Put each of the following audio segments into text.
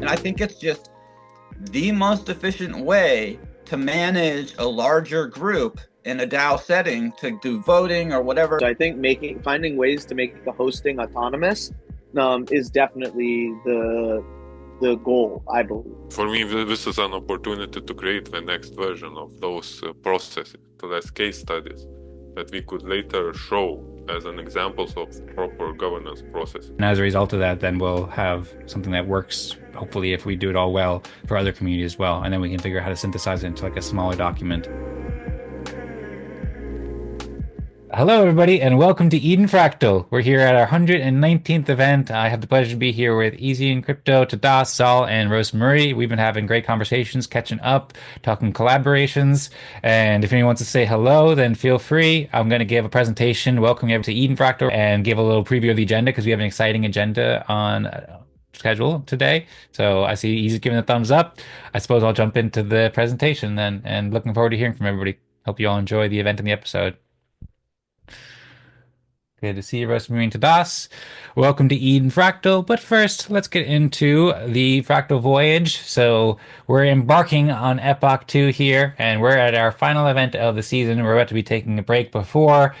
And I think it's just the most efficient way to manage a larger group in a DAO setting to do voting or whatever. So I think finding ways to make the hosting autonomous is definitely the goal, I believe. For me, this is an opportunity to create the next version of those processes, so that's case studies that we could later show as an examples of proper governance process. And as a result of that, then we'll have something that works, hopefully, if we do it all well, for other communities as well. And then we can figure out how to synthesize it into like a smaller document. Hello, everybody, and welcome to Eden Fractal. We're here at our 119th event. I have the pleasure to be here with EZ and Crypto, Tadas, Zaal and Rosmari. We've been having great conversations, catching up, talking collaborations. And if anyone wants to say hello, then feel free. I'm going to give a presentation, welcome you to Eden Fractal, and give a little preview of the agenda because we have an exciting agenda on schedule today. So I see EZ giving a thumbs up. I suppose I'll jump into the presentation then, and looking forward to hearing from everybody. Hope you all enjoy the event and the episode. Good to see you, Rosmari and Tadas. Welcome to Eden Fractal. But first, let's get into the Fractal Voyage. So we're embarking on Epoch 2 here, and we're at our final event of the season. We're about to be taking a break before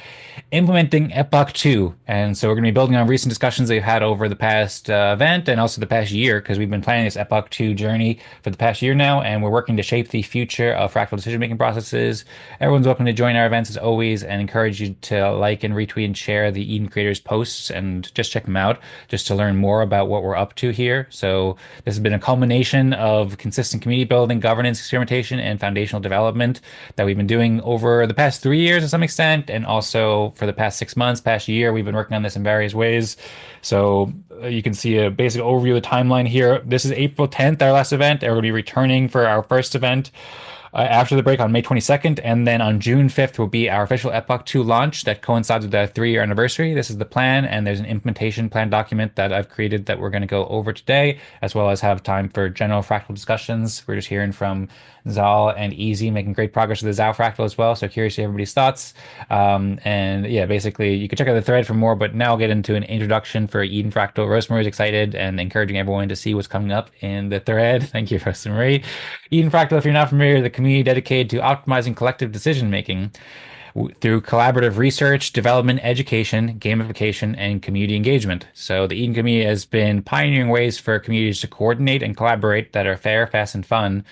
implementing Epoch 2. And so we're going to be building on recent discussions that we've had over the past event and also the past year, because we've been planning this Epoch 2 journey for the past year now, and we're working to shape the future of fractal decision-making processes. Everyone's welcome to join our events as always, and encourage you to like and retweet and share the Eden Creators posts and just check them out just to learn more about what we're up to here. So this has been a culmination of consistent community building, governance, experimentation, and foundational development that we've been doing over the past 3 years to some extent, and also for the past 6 months, past year, we've been working on this in various ways. So you can see a basic overview of the timeline here. This is April 10th, our last event, and we're going to be returning for our first event after the break on May 22nd, and then on June 5th will be our official Epoch 2 launch that coincides with our 3-year anniversary. This is the plan, and there's an implementation plan document that I've created that we're going to go over today, as well as have time for general fractal discussions. We're just hearing from Zaal and EZ making great progress with the Zaal fractal as well, so curious to hear everybody's thoughts. And yeah, basically, you can check out the thread for more, but now I'll get into an introduction for Eden Fractal. Rosmari is excited and encouraging everyone to see what's coming up in the thread. Thank you, Rosmari. Eden Fractal, if you're not familiar, the community dedicated to optimizing collective decision-making through collaborative research, development, education, gamification, and community engagement. So the Eden community has been pioneering ways for communities to coordinate and collaborate that are fair, fast, and fun.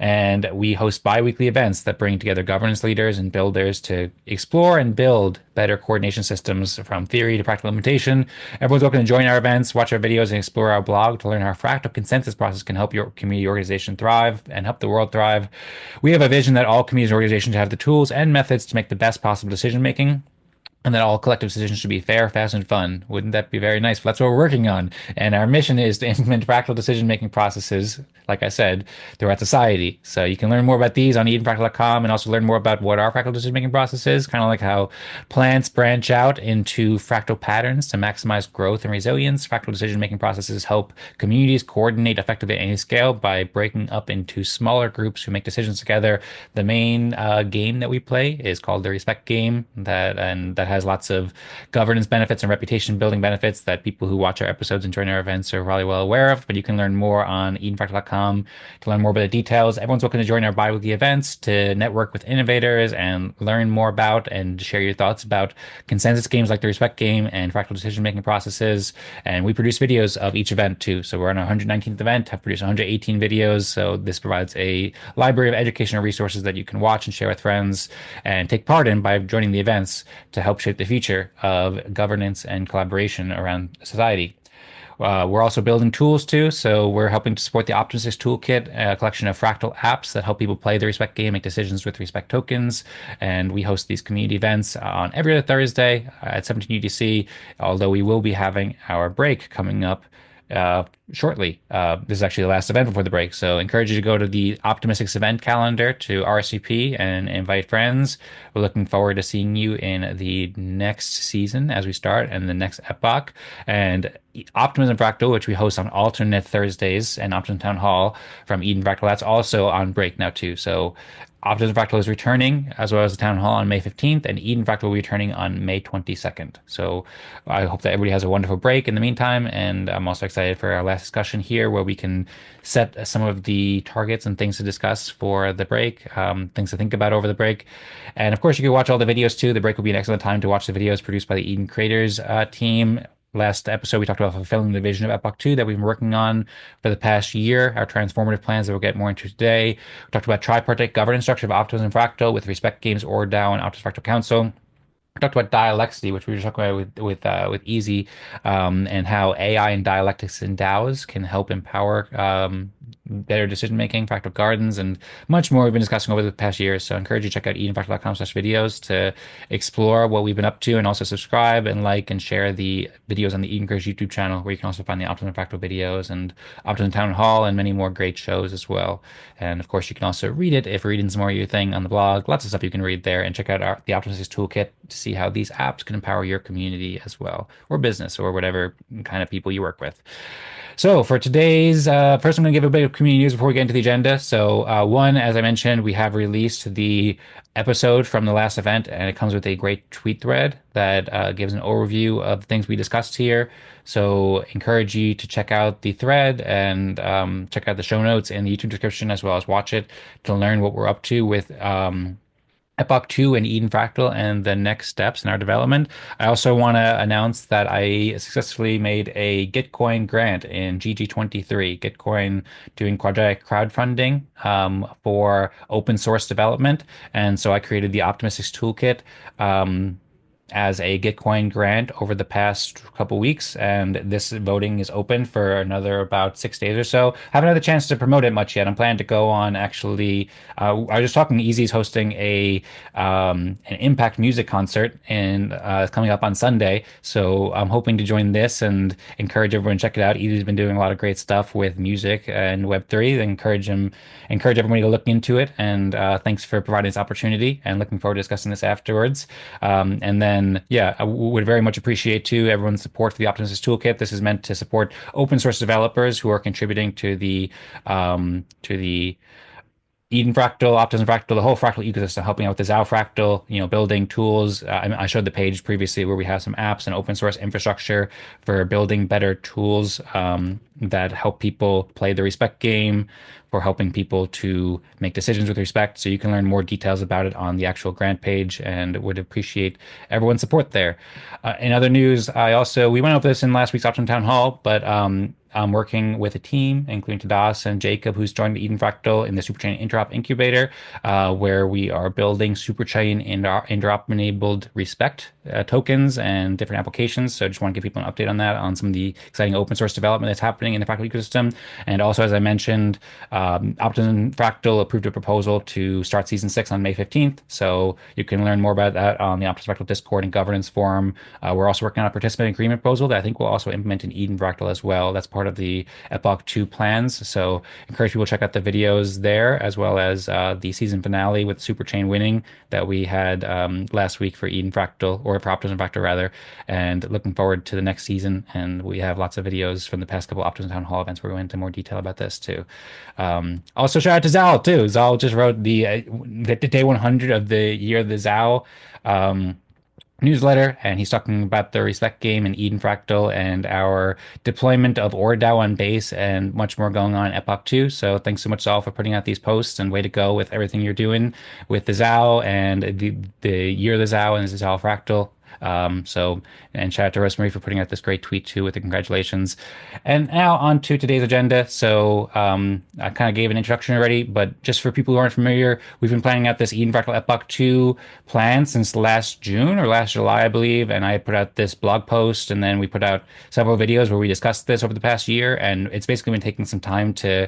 And we host bi-weekly events that bring together governance leaders and builders to explore and build better coordination systems from theory to practical implementation. Everyone's welcome to join our events, watch our videos, and explore our blog to learn how fractal consensus process can help your community organization thrive and help the world thrive. We have a vision that all communities and organizations have the tools and methods to make the best possible decision-making, and that all collective decisions should be fair, fast, and fun. Wouldn't that be very nice? Well, that's what we're working on. And our mission is to implement fractal decision-making processes, like I said, throughout society. So you can learn more about these on edenfractal.com, and also learn more about what our fractal decision-making process is, kind of like how plants branch out into fractal patterns to maximize growth and resilience. Fractal decision-making processes help communities coordinate effectively at any scale by breaking up into smaller groups who make decisions together. The main game that we play is called the Respect game, that has lots of governance benefits and reputation building benefits that people who watch our episodes and join our events are probably well aware of. But you can learn more on edenfractal.com to learn more about the details. Everyone's welcome to join our bi-weekly events to network with innovators and learn more about and share your thoughts about consensus games like the Respect game and fractal decision-making processes. And we produce videos of each event too. So we're on our 119th event, have produced 118 videos. So this provides a library of educational resources that you can watch and share with friends and take part in by joining the events to help shape the future of governance and collaboration around society. We're also building tools too, so we're helping to support the Optimistic Toolkit, a collection of fractal apps that help people play the Respect game, make decisions with Respect tokens, and we host these community events on every other Thursday at 17 UTC, although we will be having our break coming up shortly. This is actually the last event before the break, so I encourage you to go to the Optimistics event calendar to RSVP and invite friends. We're looking forward to seeing you in the next season as we start and the next epoch. And Optimism Fractal, which we host on alternate Thursdays, and Optimism Town Hall from Eden Fractal, that's also on break now too. So Optimism Fractal is returning, as well as the Town Hall on May 15th, and Eden Fractal will be returning on May 22nd. So I hope that everybody has a wonderful break in the meantime, and I'm also excited for our last discussion here, where we can set some of the targets and things to discuss for the break, things to think about over the break. And of course, you can watch all the videos too. The break will be an excellent time to watch the videos produced by the Eden Creators team. Last episode, we talked about fulfilling the vision of Epoch 2 that we've been working on for the past year, our transformative plans that we'll get more into today. We talked about tripartite governance structure of Optimism Fractal with Respect Games, ORDAO, and Optimism Fractal Council. We talked about dialecticity, which we were talking about with EZ, and how AI and dialectics in DAOs can help empower better decision making, fractal gardens, and much more we've been discussing over the past years. So I encourage you to check out edenfractal.com/videos to explore what we've been up to, and also subscribe and like and share the videos on the Eden Creators YouTube channel, where you can also find the Optimism Fractal videos and Optimism Town Hall and many more great shows as well. And of course, you can also read it if reading's more your thing on the blog. Lots of stuff you can read there, and check out the Optimist Toolkit to see how these apps can empower your community as well, or business, or whatever kind of people you work with. So for today's, first I'm going to give a bit of community news before we get into the agenda. So one, as I mentioned, we have released the episode from the last event, and it comes with a great tweet thread that gives an overview of the things we discussed here. So encourage you to check out the thread and check out the show notes in the YouTube description, as well as watch it to learn what we're up to with Epoch 2 and Eden Fractal and the next steps in our development. I also want to announce that I successfully made a Gitcoin grant in GG23. Gitcoin doing quadratic crowdfunding for open source development. And so I created the Optimistics Toolkit as a Gitcoin grant over the past couple weeks, and this voting is open for another about 6 days or so. Haven't had the chance to promote it much yet. I'm planning to go on actually. I was just talking. Easy's hosting an Impact music concert, and coming up on Sunday. So I'm hoping to join this and encourage everyone to check it out. Easy's been doing a lot of great stuff with music and Web3. Encourage everybody to look into it. And thanks for providing this opportunity. And looking forward to discussing this afterwards. And then. Yeah, I would very much appreciate too everyone's support for the Optimistic Toolkit. This is meant to support open source developers who are contributing to the Eden Fractal, Optimism Fractal, the whole fractal ecosystem, helping out with the Zaal Fractal, building tools. I showed the page previously where we have some apps and open source infrastructure for building better tools that help people play the respect game, for helping people to make decisions with respect. So you can learn more details about it on the actual grant page, and would appreciate everyone's support there. In other news, we went over this in last week's Optimum Town Hall, but I'm working with a team, including Tadas and Jacob, who's joined the Eden Fractal in the Superchain Interop Incubator, where we are building Superchain interop-enabled respect tokens and different applications. So I just want to give people an update on that, on some of the exciting open source development that's happening in the Fractal ecosystem. And also, as I mentioned, Optimism Fractal approved a proposal to start Season 6 on May 15th. So you can learn more about that on the Optimism Fractal Discord and governance forum. We're also working on a participant agreement proposal that I think we'll also implement in Eden Fractal as well. That's part of the Epoch 2 plans. So encourage people to check out the videos there, as well as the season finale with Superchain winning that we had last week for Eden Fractal, or for Optimism Fractal rather, and looking forward to the next season. And we have lots of videos from the past couple Optimism Town Hall events where we went into more detail about this too. Also shout out to Zaal too. Zaal just wrote the day 100 of the year of the Zaal newsletter, and he's talking about the respect game and Eden Fractal and our deployment of ORDAO on base, and much more going on in Epoch 2. So thanks so much, Zaal, for putting out these posts, and way to go with everything you're doing with the Zaal and the year of the Zaal and the Zaal Fractal. And shout out to Rosmari for putting out this great tweet too with the congratulations. And now on to today's agenda. So I kind of gave an introduction already, but just for people who aren't familiar, we've been planning out this Eden Fractal Epoch 2 plan since last June or last July, I believe. And I put out this blog post, and then we put out several videos where we discussed this over the past year. And it's basically been taking some time to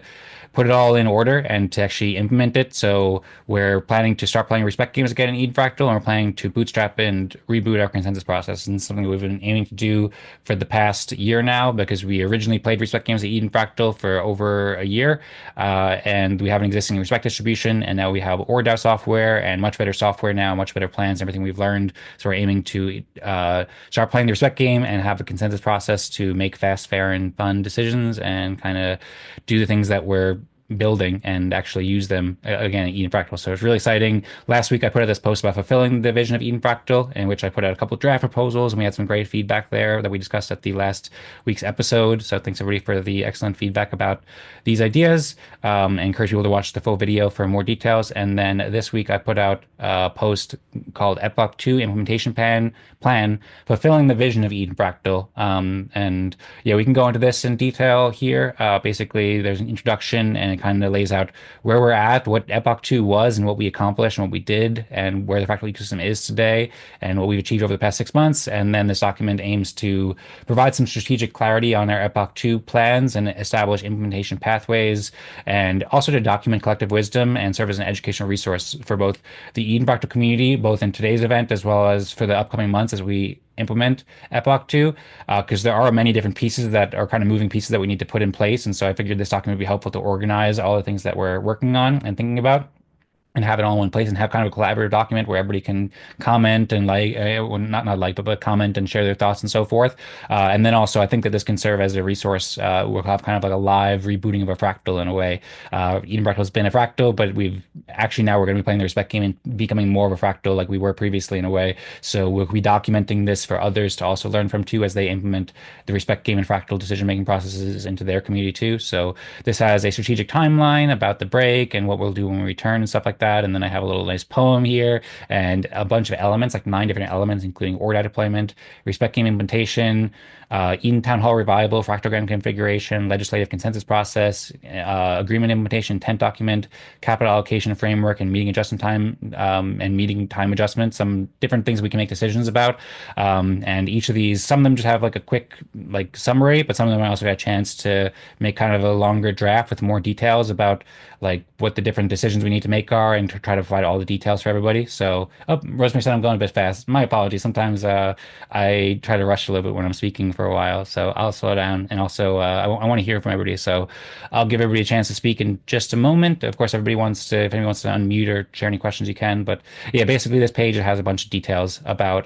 put it all in order and to actually implement it. So we're planning to start playing respect games again in Eden Fractal, and we're planning to bootstrap and reboot our consensus process. And something we've been aiming to do for the past year now, because we originally played respect games at Eden Fractal for over a year, and we have an existing respect distribution, and now we have ORDAO software and much better software now, much better plans, everything we've learned. So we're aiming to start playing the respect game and have a consensus process to make fast, fair, and fun decisions, and kind of do the things that we're building and actually use them again in Eden Fractal. So it's really exciting. Last week I put out this post about fulfilling the vision of Eden Fractal, in which I put out a couple of draft proposals, and we had some great feedback there that we discussed at the last week's episode. So thanks everybody for the excellent feedback about these ideas. I encourage people to watch the full video for more details. And then this week I put out a post called Epoch 2 Implementation Plan Fulfilling the Vision of Eden Fractal. And yeah, we can go into this in detail here. Basically, there's an introduction and it kind of lays out where we're at, what Epoch 2 was and what we accomplished and what we did, and where the fractal ecosystem is today and what we've achieved over the past 6 months. And then this document aims to provide some strategic clarity on our Epoch 2 plans and establish implementation pathways, and also to document collective wisdom and serve as an educational resource for both the Eden Fractal community, both in today's event as well as for the upcoming months as we implement Epoch 2, because there are many different pieces that are kind of moving pieces that we need to put in place. And so I figured this document would be helpful to organize all the things that we're working on and thinking about, and have it all in one place and have kind of a collaborative document where everybody can comment and well, not like, but comment and share their thoughts and so forth. And then also, I think that this can serve as a resource. We'll have kind of like a live rebooting of a fractal in a way. Eden Fractal has been a fractal, but we've actually now we're going to be playing the respect game and becoming more of a fractal like we were previously in a way. So we'll be documenting this for others to also learn from too as they implement the respect game and fractal decision making processes into their community too. So this has a strategic timeline about the break and what we'll do when we return and stuff like that. And then I have a little nice poem here and a bunch of elements, like 9 different elements, including ORDAO deployment, respect game implementation, Eden Town Hall revival, fractogram configuration, legislative consensus process, agreement implementation, intent document, capital allocation framework, and meeting adjustment time, and meeting time adjustment, some different things we can make decisions about. And each of these, some of them just have like a quick like summary, but some of them I also got a chance to make kind of a longer draft with more details about like what the different decisions we need to make are, and to try to provide all the details for everybody. So, oh, Rosemary said I'm going a bit fast. My apologies. Sometimes I try to rush a little bit when I'm speaking for a while, so I'll slow down. And also, I want to hear from everybody, so I'll give everybody a chance to speak in just a moment. Of course, everybody wants to, if anyone wants to unmute or share any questions, you can. But yeah, basically, this page has a bunch of details about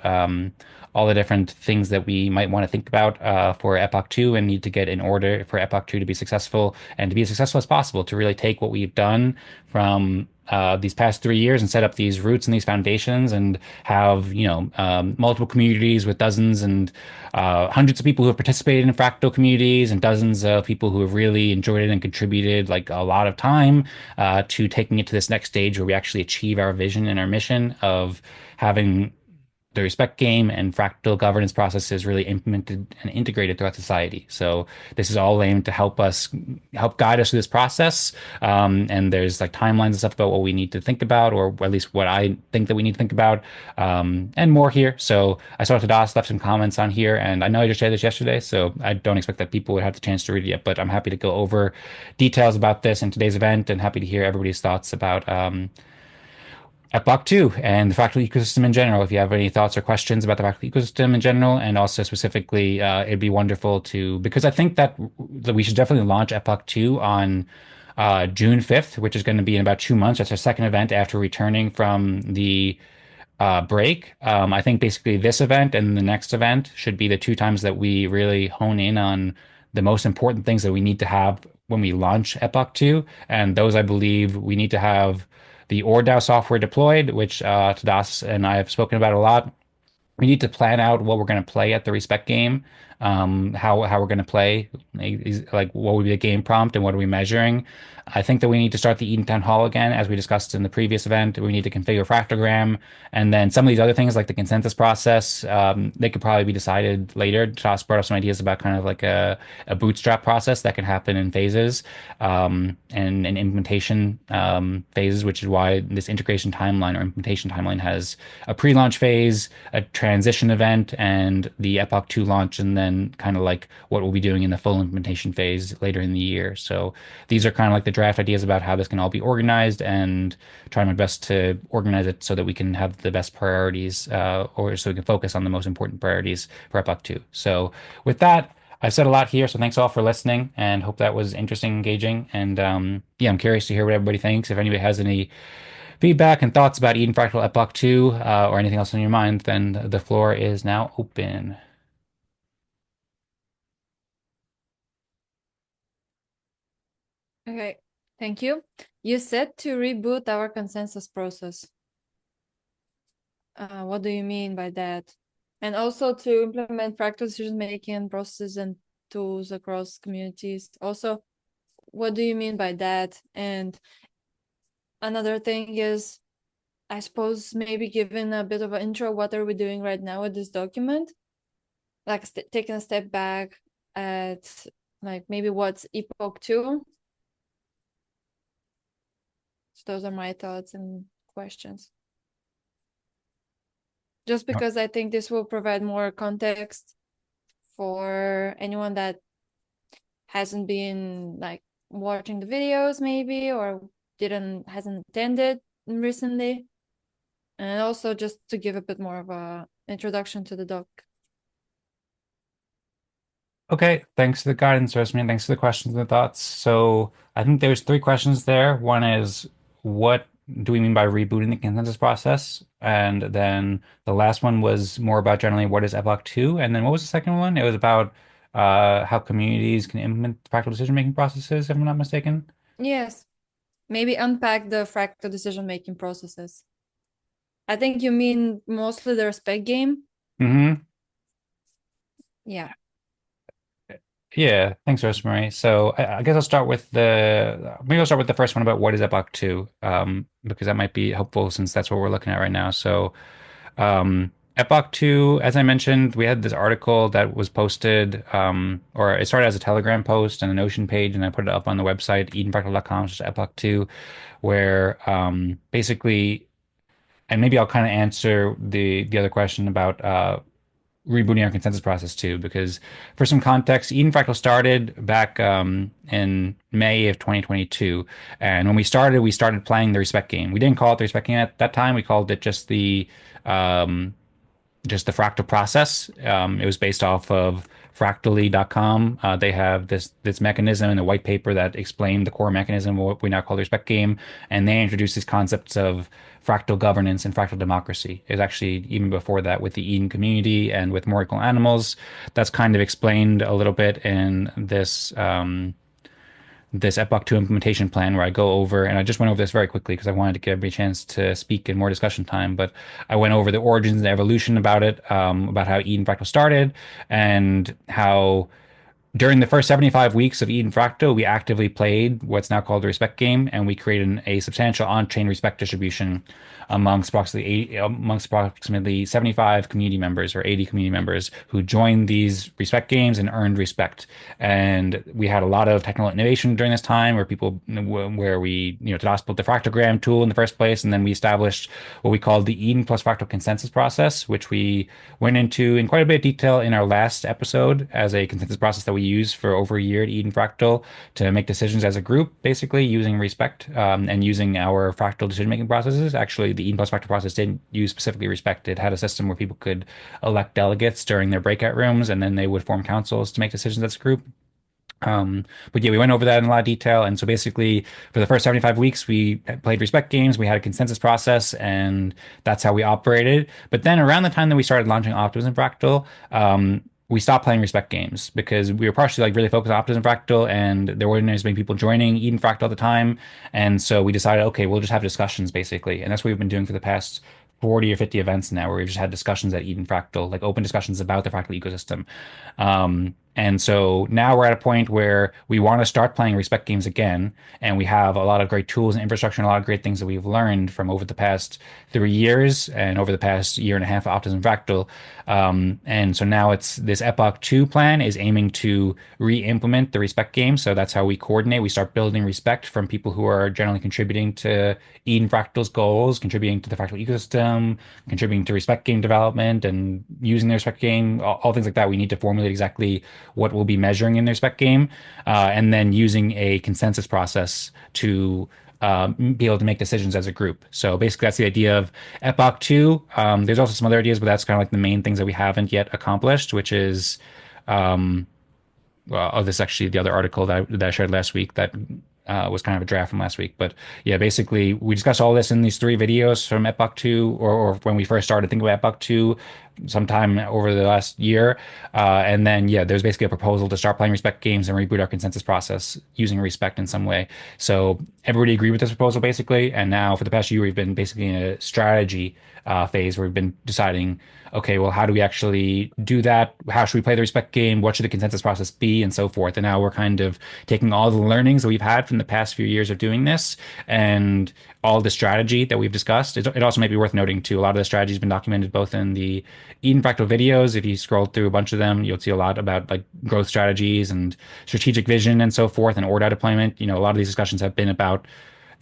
all the different things that we might want to think about for Epoch 2 and need to get in order for Epoch 2 to be successful and to be as successful as possible, to really take what we've done from these past 3 years and set up these roots and these foundations, and have, multiple communities with dozens and hundreds of people who have participated in fractal communities, and dozens of people who have really enjoyed it and contributed like a lot of time to taking it to this next stage where we actually achieve our vision and our mission of having the respect game and fractal governance processes really implemented and integrated throughout society. So this is all aimed to help guide us through this process. And there's like timelines and stuff about what we need to think about, or at least what I think that we need to think about, and more here. So I saw Tadas left some comments on here, and I know I just shared this yesterday, so I don't expect that people would have the chance to read it yet, but I'm happy to go over details about this in today's event, and happy to hear everybody's thoughts about Epoch 2 and the fractal ecosystem in general. If you have any thoughts or questions about the fractal ecosystem in general, and also specifically, it'd be wonderful to, because I think that we should definitely launch Epoch 2 on June 5th, which is going to be in about 2 months. That's our second event after returning from the break. I think basically this event and the next event should be the 2 times that we really hone in on the most important things that we need to have when we launch Epoch 2. And those, I believe, we need to have the ORDAO software deployed, which Tadas and I have spoken about a lot. We need to plan out what we're going to play at the respect game, how we're going to play, like what would be the game prompt and what are we measuring. I think that we need to start the Eden Town Hall again, as we discussed in the previous event. We need to configure fractogram, and then some of these other things like the consensus process, they could probably be decided later. Josh brought up some ideas about kind of like a bootstrap process that can happen in phases, and implementation phases, which is why this integration timeline or implementation timeline has a pre-launch phase, a transition event, and the Epoch 2 launch, and then kind of like what we'll be doing in the full implementation phase later in the year. So these are kind of like the draft ideas about how this can all be organized, and try my best to organize it so that we can have the best priorities, or so we can focus on the most important priorities for Epoch 2. So with that, I've said a lot here, so thanks all for listening, and hope that was interesting, engaging, and yeah, I'm curious to hear what everybody thinks. If anybody has any feedback and thoughts about Eden Fractal Epoch 2, or anything else on your mind, then the floor is now open. Okay. Thank you. You said to reboot our consensus process. What do you mean by that? And also to implement fractal decision-making processes and tools across communities. Also, what do you mean by that? And another thing is, I suppose maybe giving a bit of an intro, what are we doing right now with this document? Like taking a step back at like maybe what's Epoch 2? So those are my thoughts and questions. Just because I think this will provide more context for anyone that hasn't been like watching the videos maybe, or hasn't attended recently. And also just to give a bit more of a introduction to the doc. Okay, thanks for the guidance, Rosmi. Thanks for the questions and the thoughts. So I think there's three questions there. One is, what do we mean by rebooting the consensus process? And then the last one was more about generally what is Epoch 2? And then what was the second one? It was about how communities can implement fractal decision-making processes, if I'm not mistaken. Yes. Maybe unpack the fractal decision-making processes. I think you mean mostly the respect game. Mm-hmm. Yeah. Yeah, thanks, Rosemary. So I guess I'll start with the first one about what is Epoch 2, because that might be helpful since that's what we're looking at right now. So Epoch 2, as I mentioned, we had this article that was posted, or it started as a Telegram post and a Notion page, and I put it up on the website, edenfractal.com/Epoch 2, where basically, and maybe I'll kind of answer the other question about rebooting our consensus process too, because for some context, Eden Fractal started back in May of 2022. And when we started playing the respect game. We didn't call it the respect game at that time. We called it um, just the fractal process. It was based off of fractally.com. They have this mechanism in the white paper that explained the core mechanism of what we now call the respect game, and they introduced these concepts of fractal governance and fractal democracy. It was actually even before that with the Eden community and with more equal animals. That's kind of explained a little bit in this Epoch 2 implementation plan where I go over, and I just went over this very quickly because I wanted to give everybody a chance to speak in more discussion time, but I went over the origins and evolution about it, about how Eden Fractal started and how during the first 75 weeks of Eden Fractal, we actively played what's now called the respect game, and we created a substantial on-chain respect distribution amongst approximately 75 community members or 80 community members who joined these respect games and earned respect. And we had a lot of technical innovation during this time where we, Tadas built the fractogram tool in the first place, and then we established what we called the Eden plus fractal consensus process, which we went into in quite a bit of detail in our last episode as a consensus process that we used for over a year at Eden Fractal to make decisions as a group, basically using respect and using our fractal decision-making processes. Actually, the Eden plus fractal process didn't use specifically respect. It had a system where people could elect delegates during their breakout rooms, and then they would form councils to make decisions as a group. But yeah, we went over that in a lot of detail. And so basically, for the first 75 weeks, we played respect games. We had a consensus process, and that's how we operated. But then around the time that we started launching Optimism Fractal, we stopped playing respect games because we were partially like really focused on Optimism Fractal, and there weren't as many people joining Eden Fractal at the time. And so we decided, okay, we'll just have discussions basically. And that's what we've been doing for the past 40 or 50 events now, where we've just had discussions at Eden Fractal, like open discussions about the fractal ecosystem. And so now we're at a point where we want to start playing respect games again. And we have a lot of great tools and infrastructure and a lot of great things that we've learned from over the past 3 years and over the past year and a half of Optimism Fractal. And so now it's this Epoch 2 plan is aiming to re-implement the respect game. So that's how we coordinate. We start building respect from people who are generally contributing to Eden Fractal's goals, contributing to the fractal ecosystem, contributing to respect game development and using the respect game, all things like that. We need to formulate exactly what we'll be measuring in the respect game, and then using a consensus process to be able to make decisions as a group. So basically, that's the idea of Epoch 2. There's also some other ideas, but that's kind of like the main things that we haven't yet accomplished, which is, this is actually the other article that I shared last week that was kind of a draft from last week. But yeah, basically, we discussed all this in these three videos from Epoch 2, or when we first started thinking about Epoch 2 sometime over the last year. And then, yeah, there's basically a proposal to start playing respect games and reboot our consensus process using respect in some way. So everybody agreed with this proposal basically. And now for the past year, we've been basically in a strategy phase where we've been deciding, okay, well, how do we actually do that? How should we play the respect game? What should the consensus process be? And so forth. And now we're kind of taking all the learnings that we've had from the past few years of doing this and all the strategy that we've discussed. It also may be worth noting too, a lot of the strategy has been documented both in the Eden Fractal videos. If you scroll through a bunch of them, you'll see a lot about like growth strategies and strategic vision and so forth and ORDAO deployment. A lot of these discussions have been about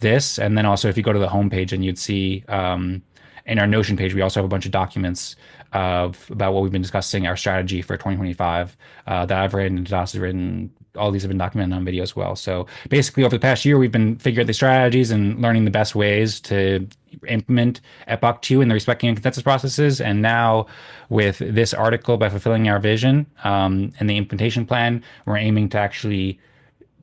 this. And then also if you go to the homepage and you'd see in our Notion page, we also have a bunch of documents about what we've been discussing, our strategy for 2025 that I've written and Tadas has written. All these have been documented on video as well. So basically, over the past year, we've been figuring out the strategies and learning the best ways to implement Epoch 2 in the respecting and consensus processes. And now, with this article, by fulfilling our vision and the implementation plan, we're aiming to actually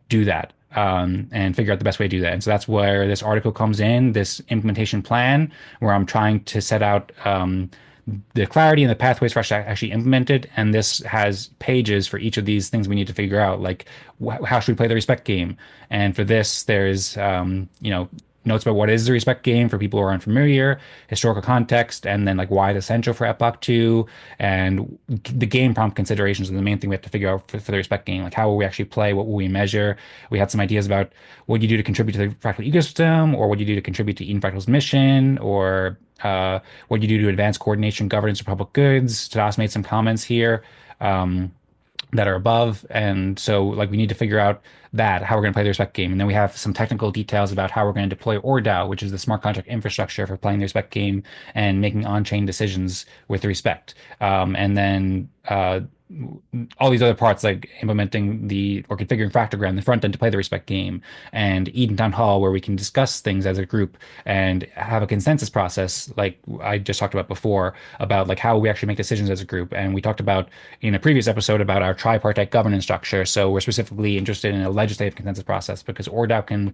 do that and figure out the best way to do that. And so that's where this article comes in, this implementation plan, where I'm trying to set out the clarity and the pathways for us to actually implement it. And this has pages for each of these things we need to figure out, like how should we play the respect game? And for this, there's, notes about what is the respect game for people who are unfamiliar, historical context, and then like why it's essential for Epoch 2, and the game prompt considerations are the main thing we have to figure out for the respect game. Like how will we actually play? What will we measure? We had some ideas about what you do to contribute to the fractal ecosystem, or what you do to contribute to Eden Fractal's mission, or what you do to advance coordination, governance, or public goods. Tadas made some comments here. That are above. And so like we need to figure out that how we're going to play the respect game. And then we have some technical details about how we're going to deploy ORDAO, which is the smart contract infrastructure for playing the respect game and making on-chain decisions with respect. And then all these other parts like implementing or configuring Fractogram, the front end to play the respect game, and Eden Town Hall where we can discuss things as a group and have a consensus process like I just talked about before about like how we actually make decisions as a group. And we talked about in a previous episode about our tripartite governance structure. So we're specifically interested in a legislative consensus process because ORDAO can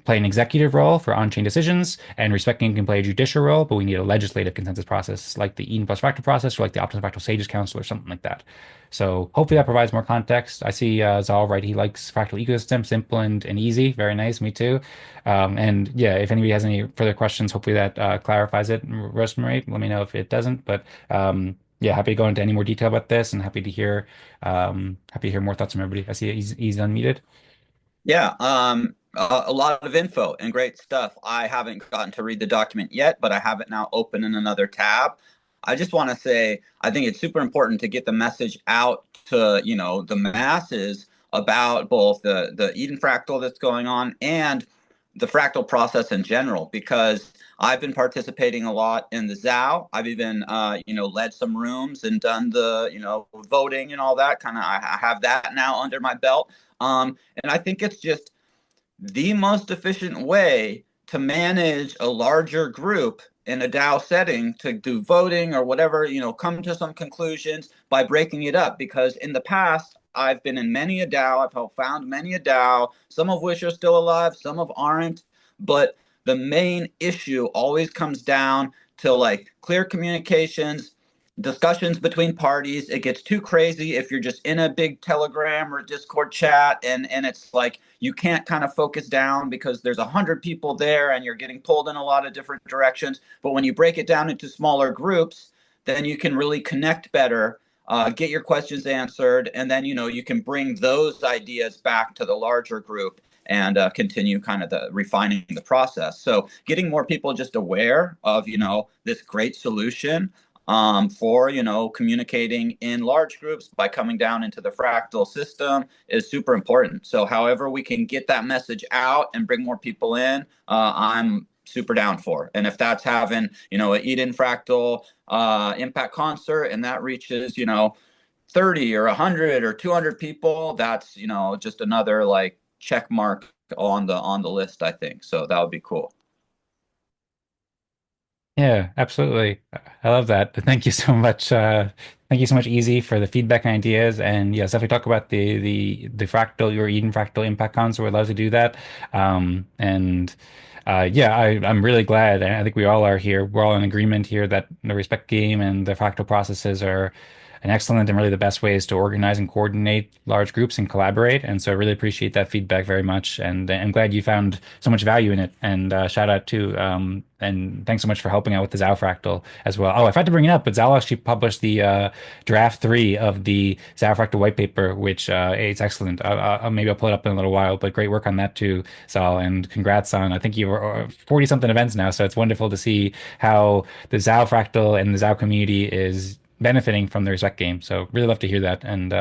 play an executive role for on-chain decisions, and respecting can play a judicial role, but we need a legislative consensus process like the Eden plus Fractal process or like the Optimus Fractal Sages Council or something like that. So hopefully that provides more context. I see Zaal, right? He likes fractal ecosystem, simple and easy. Very nice. Me too. And yeah, if anybody has any further questions, hopefully that clarifies it. Rosmari, let me know if it doesn't. But yeah, happy to go into any more detail about this, and happy to hear more thoughts from everybody. I see he's unmuted. Yeah, a lot of info and great stuff. I haven't gotten to read the document yet, but I have it now open in another tab. I just want to say, I think it's super important to get the message out to, the masses about both the Eden Fractal that's going on and the fractal process in general, because I've been participating a lot in the Zaal. I've even, led some rooms and done the, voting and all that kind of, I have that now under my belt. And I think it's just the most efficient way to manage a larger group in a DAO setting to do voting or whatever, come to some conclusions by breaking it up. Because in the past, I've been in many a DAO, I've found many a DAO, some of which are still alive, some of aren't. But the main issue always comes down to like clear communications, discussions between parties. It gets too crazy if you're just in a big Telegram or Discord chat, and it's like you can't kind of focus down because there's 100 people there and you're getting pulled in a lot of different directions. But when you break it down into smaller groups, then you can really connect better, get your questions answered, and then you can bring those ideas back to the larger group and continue kind of the refining the process. So getting more people just aware of this great solution for communicating in large groups by coming down into the fractal system is super important. So however we can get that message out and bring more people in, I'm super down for. And if that's having a Eden Fractal impact concert and that reaches 30 or 100 or 200 people, that's just another like check mark on the list, I think. So that would be cool. Yeah, absolutely. I love that. Thank you so much. Thank you so much, Easy, for the feedback and ideas. And yes, if we talk about the fractal, your Eden fractal impact cons, we're allowed to do that. And yeah, I'm really glad. And I think we all are here. We're all in agreement here that the respect game and the fractal processes are an excellent and really the best ways to organize and coordinate large groups and collaborate. And so I really appreciate that feedback very much. And I'm glad you found so much value in it. And shout out to and thanks so much for helping out with the Zao fractal as well. Oh, I forgot to bring it up, but Zao actually published the draft 3 of the Zao fractal white paper, which it's excellent. Maybe I'll pull it up in a little while, but great work on that too, Zal. And congrats on, I think you were 40 something events now. So it's wonderful to see how the Zao fractal and the Zao community is benefiting from the respect game. So really love to hear that. And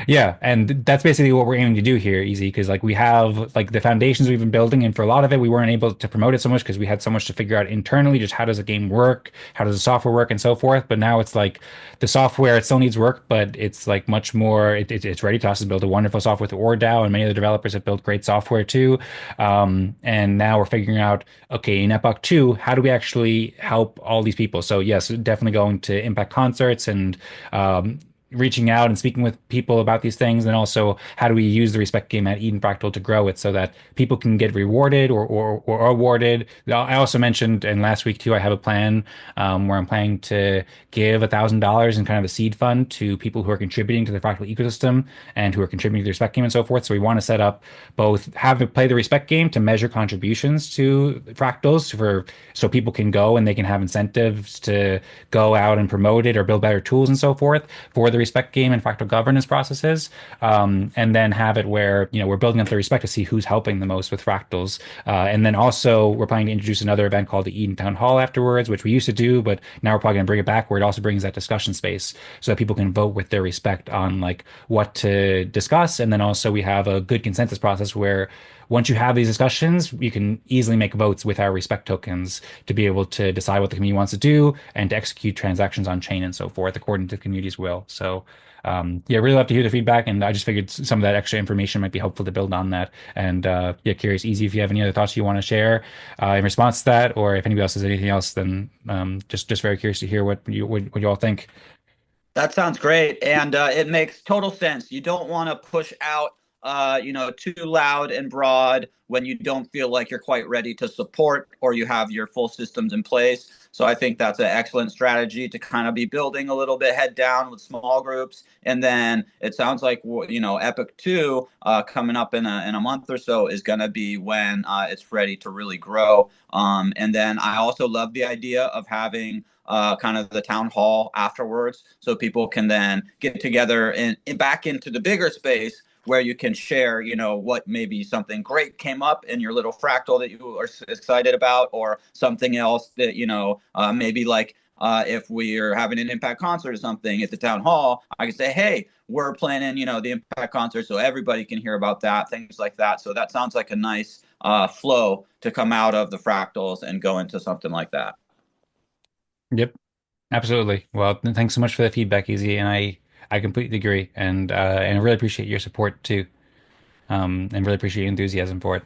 yeah, and that's basically what we're aiming to do here, Easy, because like we have like the foundations we've been building, and for a lot of it, we weren't able to promote it so much because we had so much to figure out internally, just how does a game work, how does the software work, and so forth. But now it's like the software, it still needs work, but it's like much more, it's ready to us to build a wonderful software with ORDAO, and many of the developers have built great software too. And now we're figuring out, okay, in Epoch 2, how do we actually help all these people? So yes, definitely going to impact concerts and reaching out and speaking with people about these things, and also how do we use the respect game at Eden Fractal to grow it so that people can get rewarded or awarded. I also mentioned, and last week too, I have a plan where I'm planning to give $1,000 in kind of a seed fund to people who are contributing to the Fractal ecosystem and who are contributing to the respect game and so forth. So we want to set up both have it play the respect game to measure contributions to fractals for so people can go and they can have incentives to go out and promote it or build better tools and so forth for the respect game and fractal governance processes, and then have it where we're building up the respect to see who's helping the most with fractals, and then also we're planning to introduce another event called the Eden Town Hall afterwards, which we used to do, but now we're probably going to bring it back where it also brings that discussion space so that people can vote with their respect on like what to discuss, and then also we have a good consensus process where once you have these discussions, you can easily make votes with our respect tokens to be able to decide what the community wants to do and to execute transactions on chain and so forth according to the community's will. So, yeah, really love to hear the feedback. And I just figured some of that extra information might be helpful to build on that. And yeah, curious, Easy, if you have any other thoughts you want to share in response to that, or if anybody else has anything else, then just very curious to hear what you all think. That sounds great, and it makes total sense. You don't want to push out, too loud and broad when you don't feel like you're quite ready to support or you have your full systems in place. So I think that's an excellent strategy to kind of be building a little bit head down with small groups, and then it sounds like Epoch 2 coming up in a month or so is going to be when it's ready to really grow. And then I also love the idea of having kind of the town hall afterwards, so people can then get together and back into the bigger space where you can share, what maybe something great came up in your little fractal that you are excited about, or something else that maybe like if we are having an impact concert or something at the town hall, I can say, hey, we're planning, the impact concert, so everybody can hear about that, things like that. So that sounds like a nice flow to come out of the fractals and go into something like that. Yep. Absolutely. Well, thanks so much for the feedback, Easy, and I completely agree, and I really appreciate your support too, and really appreciate your enthusiasm for it.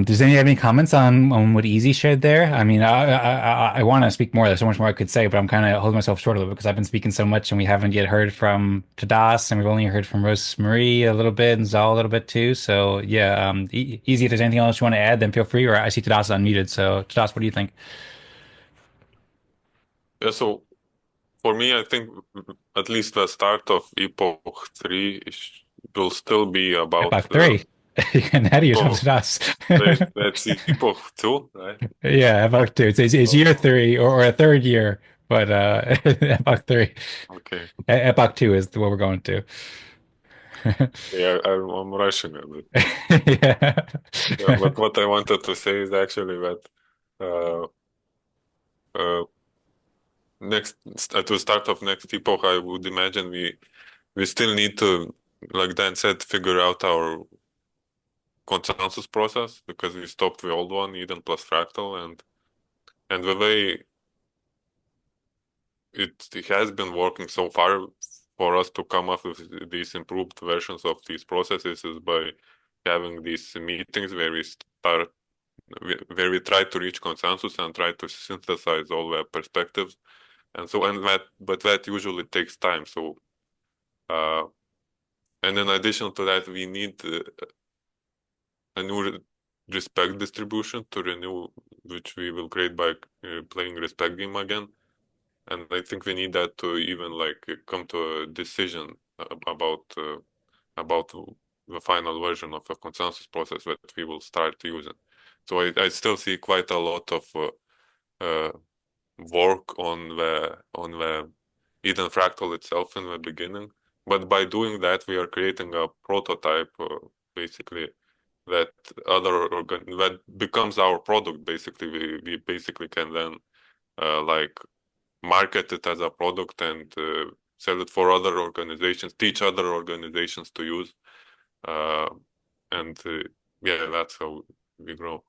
Does any have any comments on what Easy shared there? I mean, I want to speak more. There's so much more I could say, but I'm kind of holding myself short a little bit because I've been speaking so much, and we haven't yet heard from Tadas, and we've only heard from Rosmari a little bit and Zaal a little bit too. So yeah, Easy. If there's anything else you want to add, then feel free. Or I see Tadas is unmuted. So Tadas, what do you think? Yeah, so for me, I think at least the start of Epoch 3 will still be about Epoch 3. You can ahead of yourself, Epoch. Tadas. That's Epoch 2, right? Yeah, Epoch 2. It's year So, 3 or a third year, but Epoch 3. okay. Epoch 2 is what we're going to. Yeah, I'm rushing a bit. Yeah. Yeah, but what I wanted to say is actually that uh, uh, next at the start of next epoch, I would imagine we still need to, like Dan said, figure out our consensus process because we stopped the old one, Eden plus Fractal, and the way it has been working so far for us to come up with these improved versions of these processes is by having these meetings where we try to reach consensus and try to synthesize all the perspectives, but that usually takes time. So and in addition to that, we need respect distribution to renew, which we will create by playing respect game again. And I think we need that to even like come to a decision about the final version of a consensus process that we will start using. So I still see quite a lot of work on the Eden Fractal itself in the beginning. But by doing that, we are creating a prototype, basically, that that becomes our product. Basically, we basically can then like market it as a product and sell it for other organizations, teach other organizations to use, and yeah, that's how we grow.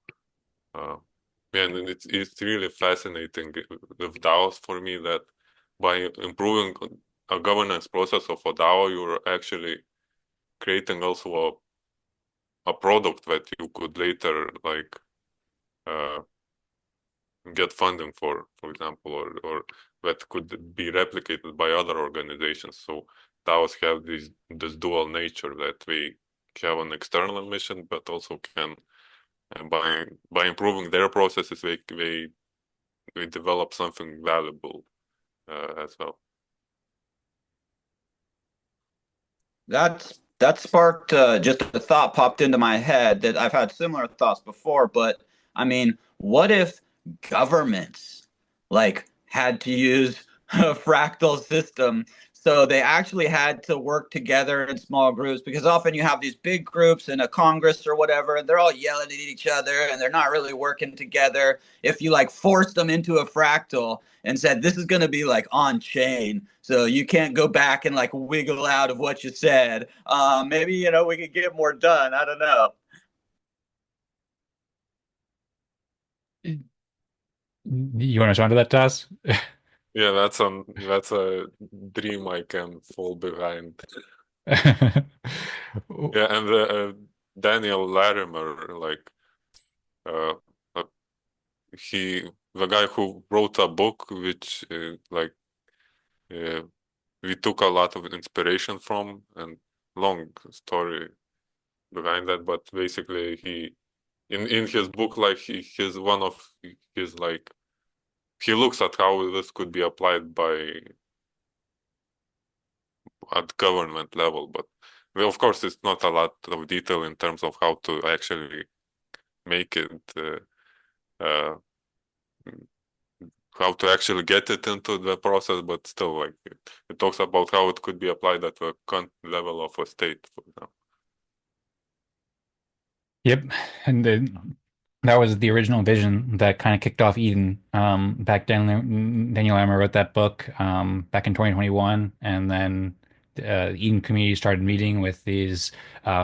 Yeah, and it's really fascinating with DAOs for me that by improving a governance process of a DAO, you're actually creating also a product that you could later like get funding for example, or that could be replicated by other organizations. So DAOs have this dual nature that we have an external mission, but also can, by improving their processes, they develop something valuable as well. That sparked just a thought popped into my head that I've had similar thoughts before. But I mean, what if governments like had to use a fractal system? So they actually had to work together in small groups, because often you have these big groups in a Congress or whatever, and they're all yelling at each other and they're not really working together. If you like forced them into a fractal and said, this is going to be like on chain, so you can't go back and like wiggle out of what you said, maybe, we could get more done. I don't know. You want to respond to that, Taz? Yeah, that's a dream I can fall behind. Yeah, and Daniel Larimer, like uh, uh, the guy who wrote a book which like we took a lot of inspiration from, and long story behind that, but basically he in his book, like he's one of his like he looks at how this could be applied at government level, but well, of course it's not a lot of detail in terms of how to actually make it uh, how to actually get it into the process, but still, like it talks about how it could be applied at the level of a state, for example. Yep, and that was the original vision that kind of kicked off Eden. Back then, Daniel Larimer wrote that book back in 2021, and then Eden community started meeting with these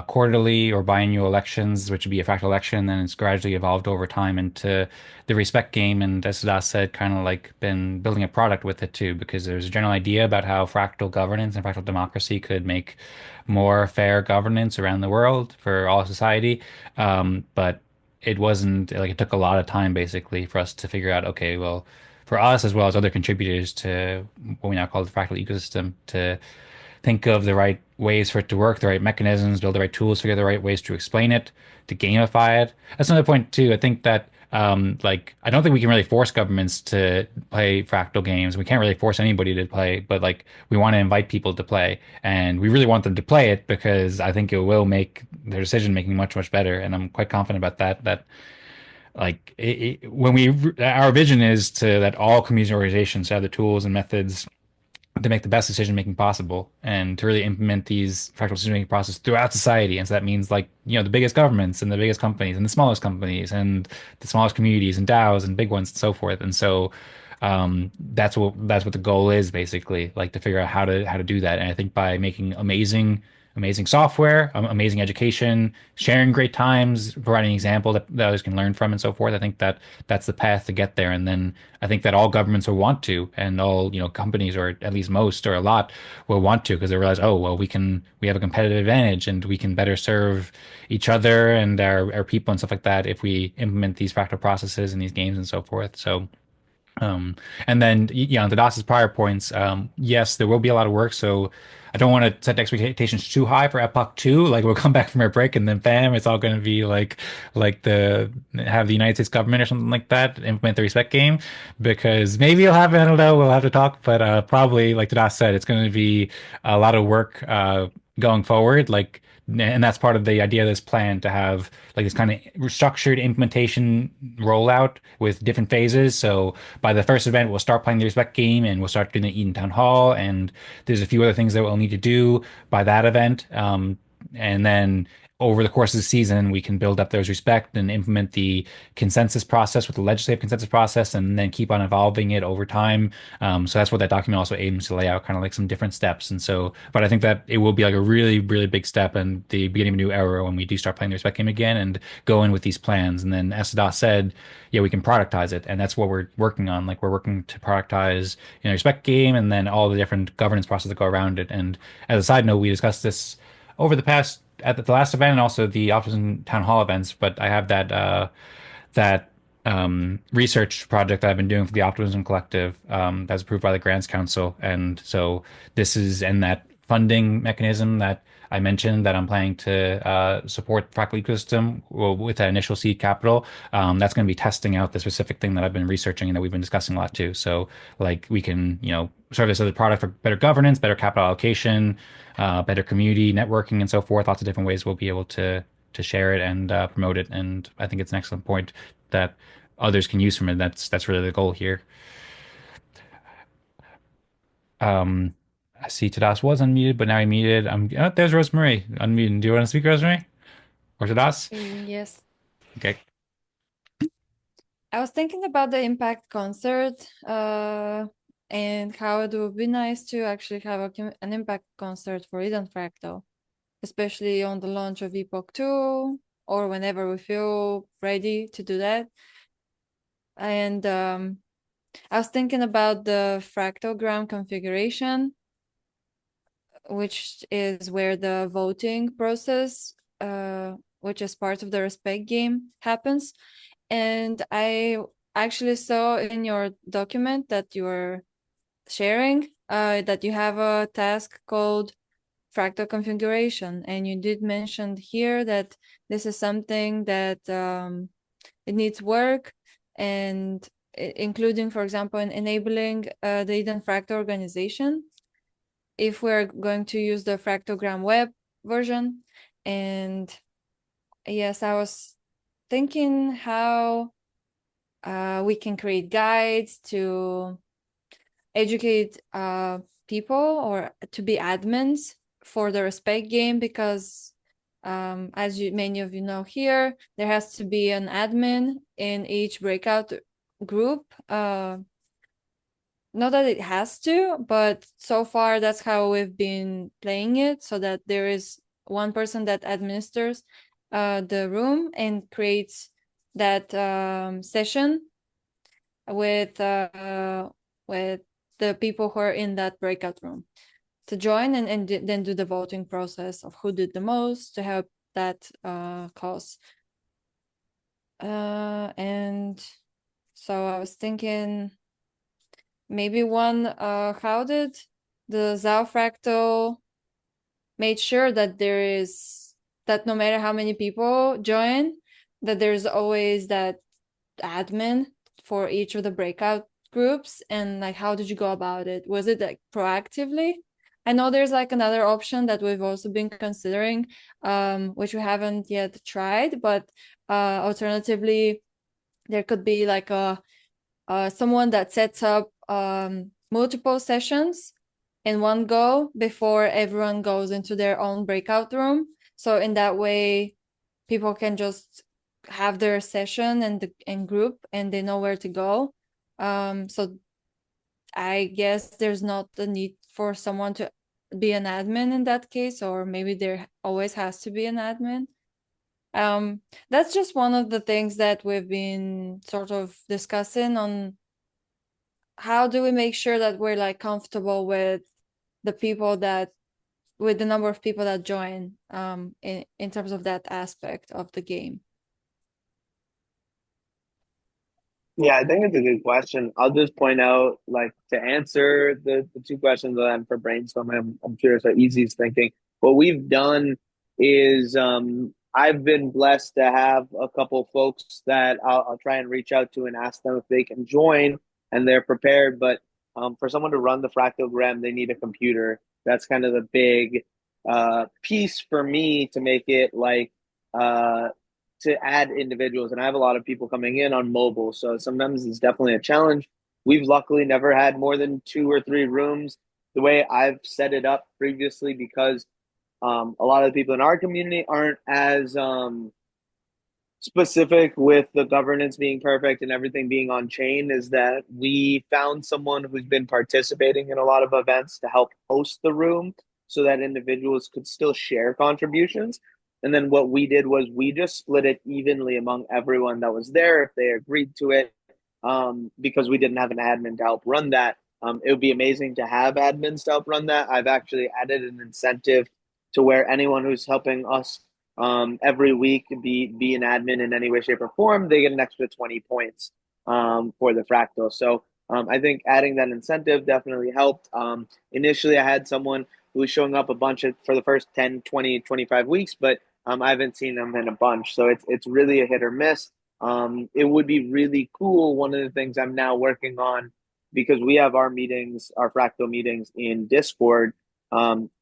quarterly or biannual elections, which would be a fractal election. Then it's gradually evolved over time into the respect game, and as Das said, kind of like been building a product with it too, because there's a general idea about how fractal governance and fractal democracy could make more fair governance around the world for all society. But it wasn't like it took a lot of time basically for us to figure out, okay, well, for us as well as other contributors to what we now call the fractal ecosystem, to think of the right ways for it to work, the right mechanisms, build the right tools, figure the right ways to explain it, to gamify it. That's another point too. I think that like I don't think we can really force governments to play fractal games. We can't really force anybody to play, but like we want to invite people to play, and we really want them to play it because I think it will make their decision making much, much better. And I'm quite confident about that. That like when our vision is to that all community organizations have the tools and methods to make the best decision making possible and to really implement these fractal decision making process throughout society. And so that means like, the biggest governments and the biggest companies and the smallest companies and the smallest communities and DAOs and big ones and so forth. And so that's what the goal is basically, like to figure out how to do that. And I think by making amazing software, amazing education, sharing great times, providing an example that others can learn from, and so forth. I think that that's the path to get there. And then I think that all governments will want to, and all companies, or at least most or a lot, will want to, because they realize, oh well, we have a competitive advantage, and we can better serve each other and our people and stuff like that if we implement these fractal processes and these games and so forth. So And then, yeah, on Tadas's prior points, yes, there will be a lot of work. So I don't want to set expectations too high for Epoch 2. Like we'll come back from our break and then bam, it's all going to be like have the United States government or something like that implement the respect game, because maybe it'll happen. I don't know. We'll have to talk, but probably like Tadas said, it's going to be a lot of work going forward. And that's part of the idea of this plan, to have like this kind of structured implementation rollout with different phases. So by the first event, we'll start playing the respect game and we'll start doing the Eden Town Hall. And there's a few other things that we'll need to do by that event. And then over the course of the season, we can build up those respect and implement the consensus process with the legislative consensus process, and then keep on evolving it over time. So that's what that document also aims to lay out, kind of like some different steps. And so, but I think that it will be like a really, really big step in the beginning of a new era when we do start playing the respect game again and go in with these plans. And then, as Sadah said, yeah, we can productize it, and that's what we're working on. Like we're working to productize, respect game, and then all the different governance processes that go around it. And as a side note, we discussed this over the past at the last event and also the Optimism Town Hall events. But I have that research project that I've been doing for the Optimism Collective, that's approved by the Grants Council, and so this is in that funding mechanism that I mentioned that I'm planning to support the Fractal ecosystem with that initial seed capital. That's going to be testing out the specific thing that I've been researching and that we've been discussing a lot too. So like we can, serve this as a product for better governance, better capital allocation, better community networking, and so forth. Lots of different ways we'll be able to share it and promote it. And I think it's an excellent point that others can use from it. That's really the goal here. I see Tadas was unmuted, but now he muted. There's Rosmari unmuted. Do you want to speak, Rosmari? Or Tadas? Yes. Okay. I was thinking about the Impact concert, and how it would be nice to actually have an Impact concert for Eden Fractal, especially on the launch of Epoch 2, or whenever we feel ready to do that. And I was thinking about the fractogram configuration, which is where the voting process, which is part of the respect game, happens. And I actually saw in your document that you were sharing that you have a task called fractal configuration. And you did mention here that this is something that it needs work, and including, for example, in enabling the Eden Fractal organization, if we're going to use the Fractogram web version. And yes, I was thinking how we can create guides to educate people or to be admins for the respect game, because as many of you know here, there has to be an admin in each breakout group. Not that it has to, but so far that's how we've been playing it, so that there is one person that administers the room and creates that session with the people who are in that breakout room to join, and then do the voting process of who did the most to help that cause. And so I was thinking, maybe how did the Zaal fractal made sure that that no matter how many people join, that there's always that admin for each of the breakout groups? And like, how did you go about it? Was it like proactively? I know there's like another option that we've also been considering, which we haven't yet tried, but alternatively, there could be like someone that sets up multiple sessions in one go before everyone goes into their own breakout room. So in that way, people can just have their session and group, and they know where to go. So I guess there's not the need for someone to be an admin in that case, or maybe there always has to be an admin. That's just one of the things that we've been sort of discussing on how do we make sure that we're like comfortable with with the number of people that join in terms of that aspect of the game. Yeah, I think it's a good question. I'll just point out, like, to answer the two questions that I'm for brainstorming, I'm curious how Easy's thinking. What we've done is I've been blessed to have a couple folks that I'll try and reach out to and ask them if they can join and they're prepared. But for someone to run the fractogram, they need a computer. That's kind of the big piece for me to make it like uh, to add individuals. And I have a lot of people coming in on mobile. So sometimes it's definitely a challenge. We've luckily never had more than 2 or 3 rooms the way I've set it up previously because a lot of the people in our community aren't as specific with the governance being perfect and everything being on chain is that we found someone who's been participating in a lot of events to help host the room so that individuals could still share contributions. And then what we did was we just split it evenly among everyone that was there if they agreed to it, because we didn't have an admin to help run that. It would be amazing to have admins to help run that. I've actually added an incentive to where anyone who's helping us every week be an admin in any way, shape, or form, they get an extra 20 points for the fractal. So I think adding that incentive definitely helped. Initially, I had someone who was showing up a bunch for the first 10, 20, 25 weeks, but I haven't seen them in a bunch. So it's really a hit or miss. It would be really cool. One of the things I'm now working on, because we have our meetings, our fractal meetings in Discord,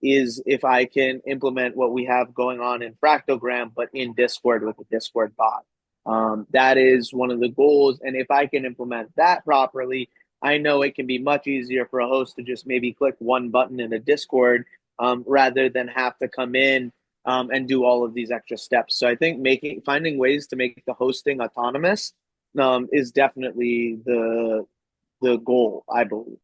is if I can implement what we have going on in Fractogram, but in Discord with a Discord bot. That is one of the goals. And if I can implement that properly, I know it can be much easier for a host to just maybe click one button in a Discord rather than have to come in and do all of these extra steps. So I think finding ways to make the hosting autonomous is definitely the goal, I believe.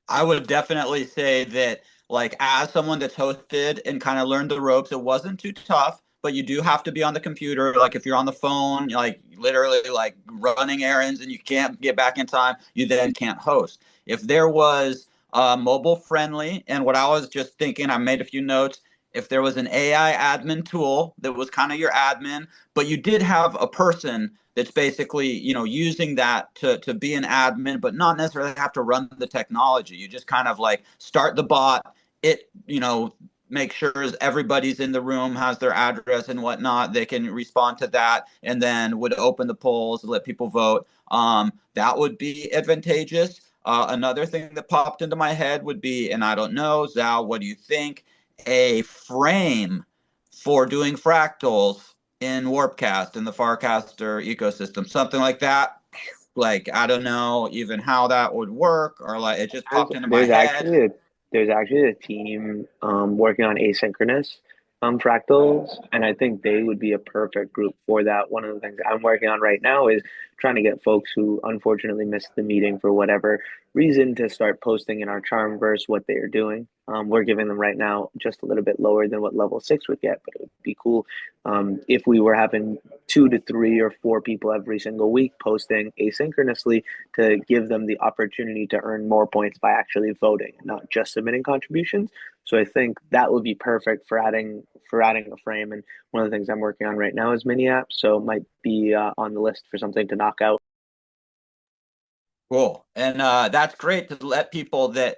I would definitely say that, like, as someone that's hosted and kind of learned the ropes, it wasn't too tough, but you do have to be on the computer. Like, if you're on the phone, like literally like running errands and you can't get back in time, you then can't host. If there was mobile friendly, and what I was just thinking, I made a few notes. If there was an AI admin tool that was kind of your admin, but you did have a person that's basically, using that to be an admin, but not necessarily have to run the technology. You just kind of like start the bot, it, make sure everybody's in the room has their address and whatnot. They can respond to that and then would open the polls, let people vote. That would be advantageous. Another thing that popped into my head would be, and I don't know, Zal, what do you think? A frame for doing fractals in Warpcast in the Farcaster ecosystem, something like that. Like, I don't know even how that would work, or like it just There's popped into my there's head. actually a there's actually a team working on asynchronous fractals, and I think they would be a perfect group for that. One of the things I'm working on right now is trying to get folks who unfortunately missed the meeting for whatever reason to start posting in our Charmverse what they are doing. We're giving them right now just a little bit lower than what level 6 would get, but it would be cool if we were having 2 to 3 or 4 people every single week posting asynchronously to give them the opportunity to earn more points by actually voting, not just submitting contributions. So I think that would be perfect for adding a frame. And one of the things I'm working on right now is mini apps, so it might be on the list for something to knock out. Cool. And that's great to let people that,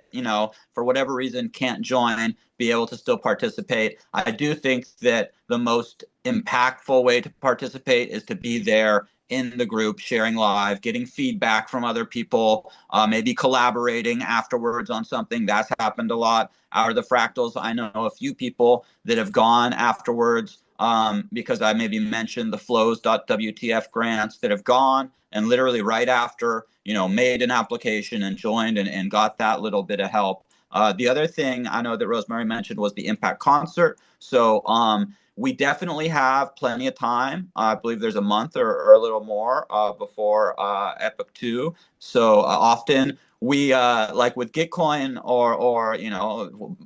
for whatever reason can't join be able to still participate. I do think that the most impactful way to participate is to be there in the group, sharing live, getting feedback from other people, maybe collaborating afterwards on something. That's happened a lot. Out of the fractals, I know a few people that have gone afterwards because I maybe mentioned the flows.wtf grants that have gone and literally right after, made an application and joined and got that little bit of help. The other thing I know that Rosmari mentioned was the Impact Concert. So we definitely have plenty of time. I believe there's a month or a little more before Epoch 2. So often we, like with Gitcoin or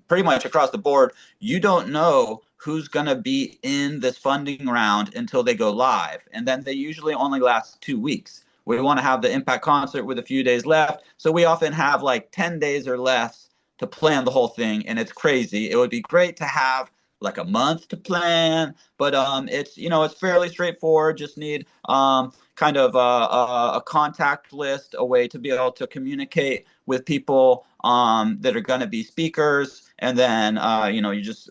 pretty much across the board, you don't know who's going to be in this funding round until they go live. And then they usually only last 2 weeks. We want to have the Impact Concert with a few days left. So we often have like 10 days or less to plan the whole thing. And it's crazy. It would be great to have like a month to plan, but it's it's fairly straightforward. Just need kind of a contact list, a way to be able to communicate with people that are going to be speakers, and then you just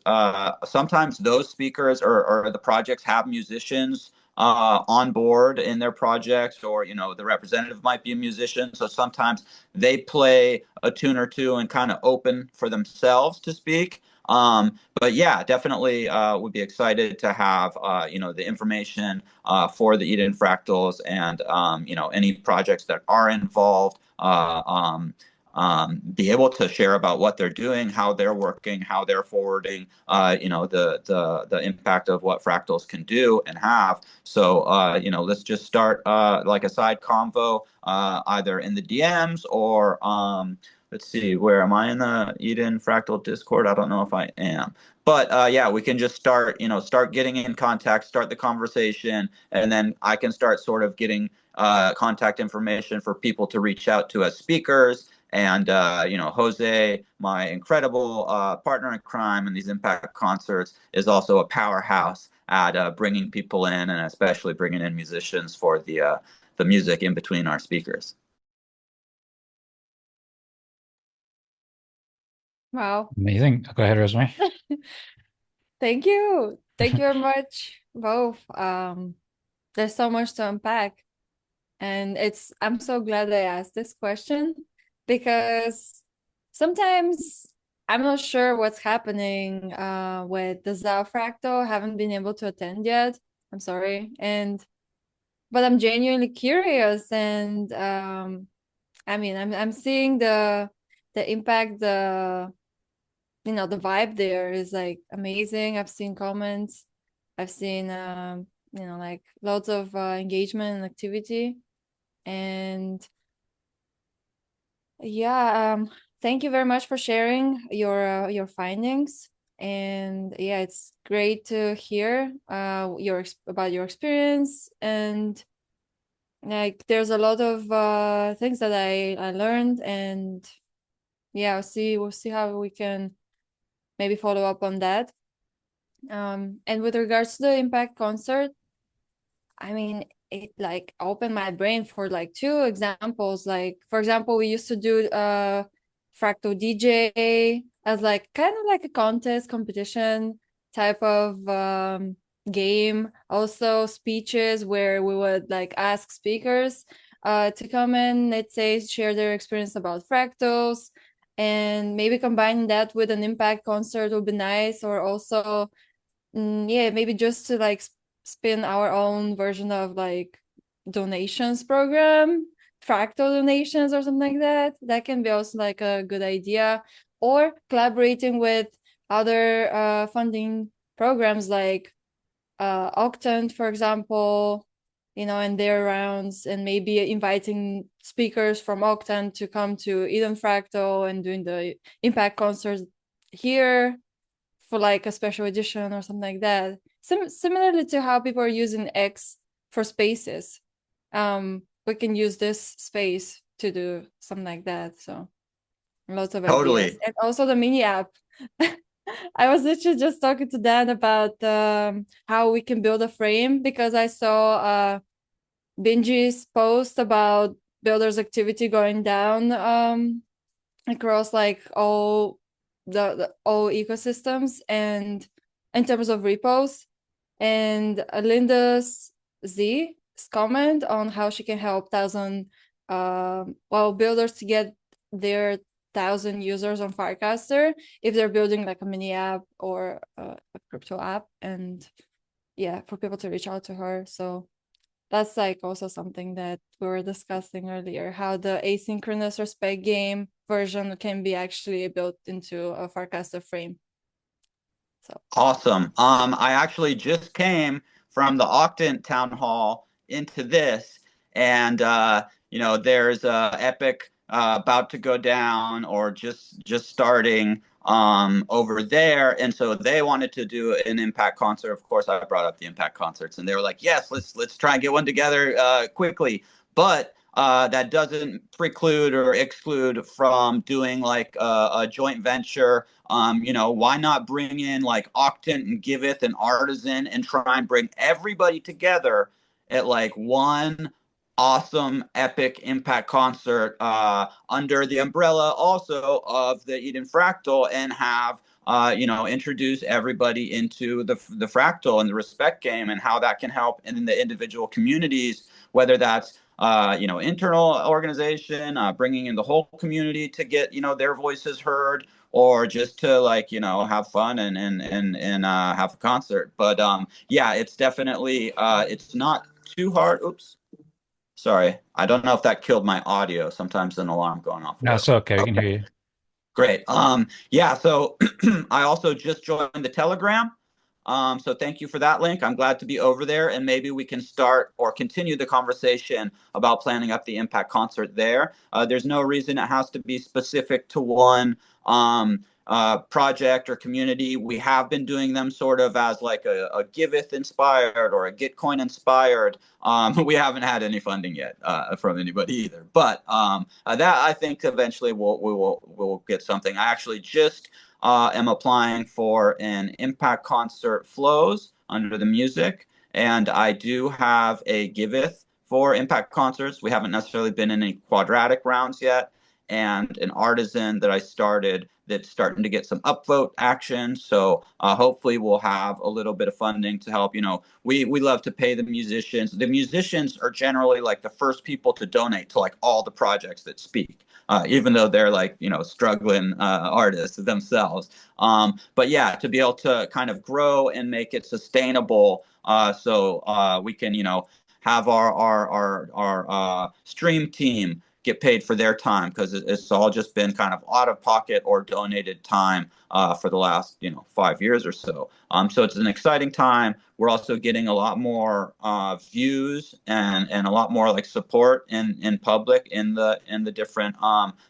sometimes those speakers or the projects have musicians on board in their projects, or the representative might be a musician, so sometimes they play a tune or two and kind of open for themselves to speak. But yeah, definitely would be excited to have the information for the Eden Fractals, and any projects that are involved, be able to share about what they're doing, how they're working, how they're forwarding, the impact of what fractals can do and have. So let's just start like a side convo, either in the DMs or let's see, where am I in the Eden Fractal Discord? I don't know if I am. But yeah, we can just start getting in contact, start the conversation, and then I can start sort of getting contact information for people to reach out to as speakers. And Jose, my incredible partner in crime in these impact concerts, is also a powerhouse at bringing people in, and especially bringing in musicians for the music in between our speakers. Wow. Amazing. Go ahead, Rosemary. Thank you. Thank you very much, both. There's so much to unpack. And I'm so glad I asked this question, because sometimes I'm not sure what's happening with the Zaal Fractal. I haven't been able to attend yet. I'm sorry. But I'm genuinely curious, and I mean, I'm seeing the impact, the vibe there is like amazing. I've seen comments, I've seen like lots of engagement and activity. And yeah, thank you very much for sharing your findings. And yeah, it's great to hear about your experience. And like, there's a lot of things that I learned. And yeah, we'll see how we can maybe follow up on that. And with regards to the Impact concert, I mean, it like opened my brain for like two examples. Like, for example, we used to do Fractal DJ as like kind of like a competition type of game. Also speeches where we would like ask speakers to come in, let's say, share their experience about fractals, and maybe combining that with an impact concert would be nice. Or also yeah, maybe just to like spin our own version of like donations program, fractal donations or something like that. That can be also like a good idea. Or collaborating with other funding programs like Octant, for example, in their rounds, and maybe inviting speakers from Octant to come to Eden Fractal and doing the impact concerts here for like a special edition or something like that. Similarly to how people are using X for spaces, we can use this space to do something like that. So lots of Totally. ideas. And also the mini app. I was literally just talking to Dan about how we can build a frame, because I saw Benji's post about builders activity going down across like all all ecosystems, and in terms of repos. And Linda's Z's comment on how she can help builders to get their 1,000 users on Farcaster if they're building like a mini app or a crypto app. And yeah, for people to reach out to her. So that's like also something that we were discussing earlier, how the asynchronous or spec game version can be actually built into a Farcaster frame. So Awesome. I actually just came from the Octant town hall into this, and there's Epoch about to go down, or just starting over there, and so they wanted to do an impact concert. Of course, I brought up the impact concerts, and they were like, "Yes, let's try and get one together quickly." But that doesn't preclude or exclude from doing like a joint venture. Why not bring in like Octant and Giveth and Artisan and try and bring everybody together at like one awesome epic impact concert under the umbrella also of the Eden Fractal, and have introduce everybody into the fractal and the respect game, and how that can help in the individual communities, whether that's internal organization, bringing in the whole community to get their voices heard, or just to like have fun and have a concert. But yeah, it's definitely it's not too hard. Oops, sorry, I don't know if that killed my audio. Sometimes an alarm going off. No, it's okay. We can hear you. Great. Yeah, so I also just joined the Telegram. So thank you for that link. I'm glad to be over there, and maybe we can start or continue the conversation about planning up the Impact concert there. There's no reason it has to be specific to one project or community. We have been doing them sort of as like a Giveth inspired or a Gitcoin inspired. We haven't had any funding yet from anybody either, but that I think eventually we'll get something. I actually just am applying for an Impact concert flows under the music, and I do have a Giveth for Impact concerts. We haven't necessarily been in any quadratic rounds yet, and an Artisan that I started that's starting to get some upvote action. So hopefully we'll have a little bit of funding to help. We love to pay the musicians. The musicians are generally like the first people to donate to like all the projects that speak. Even though they're like, struggling artists themselves. But yeah, to be able to kind of grow and make it sustainable, so we can, have our stream team get paid for their time, because it's all just been kind of out of pocket or donated time for the last 5 years or so. So it's an exciting time. We're also getting a lot more views and a lot more like support in public in the different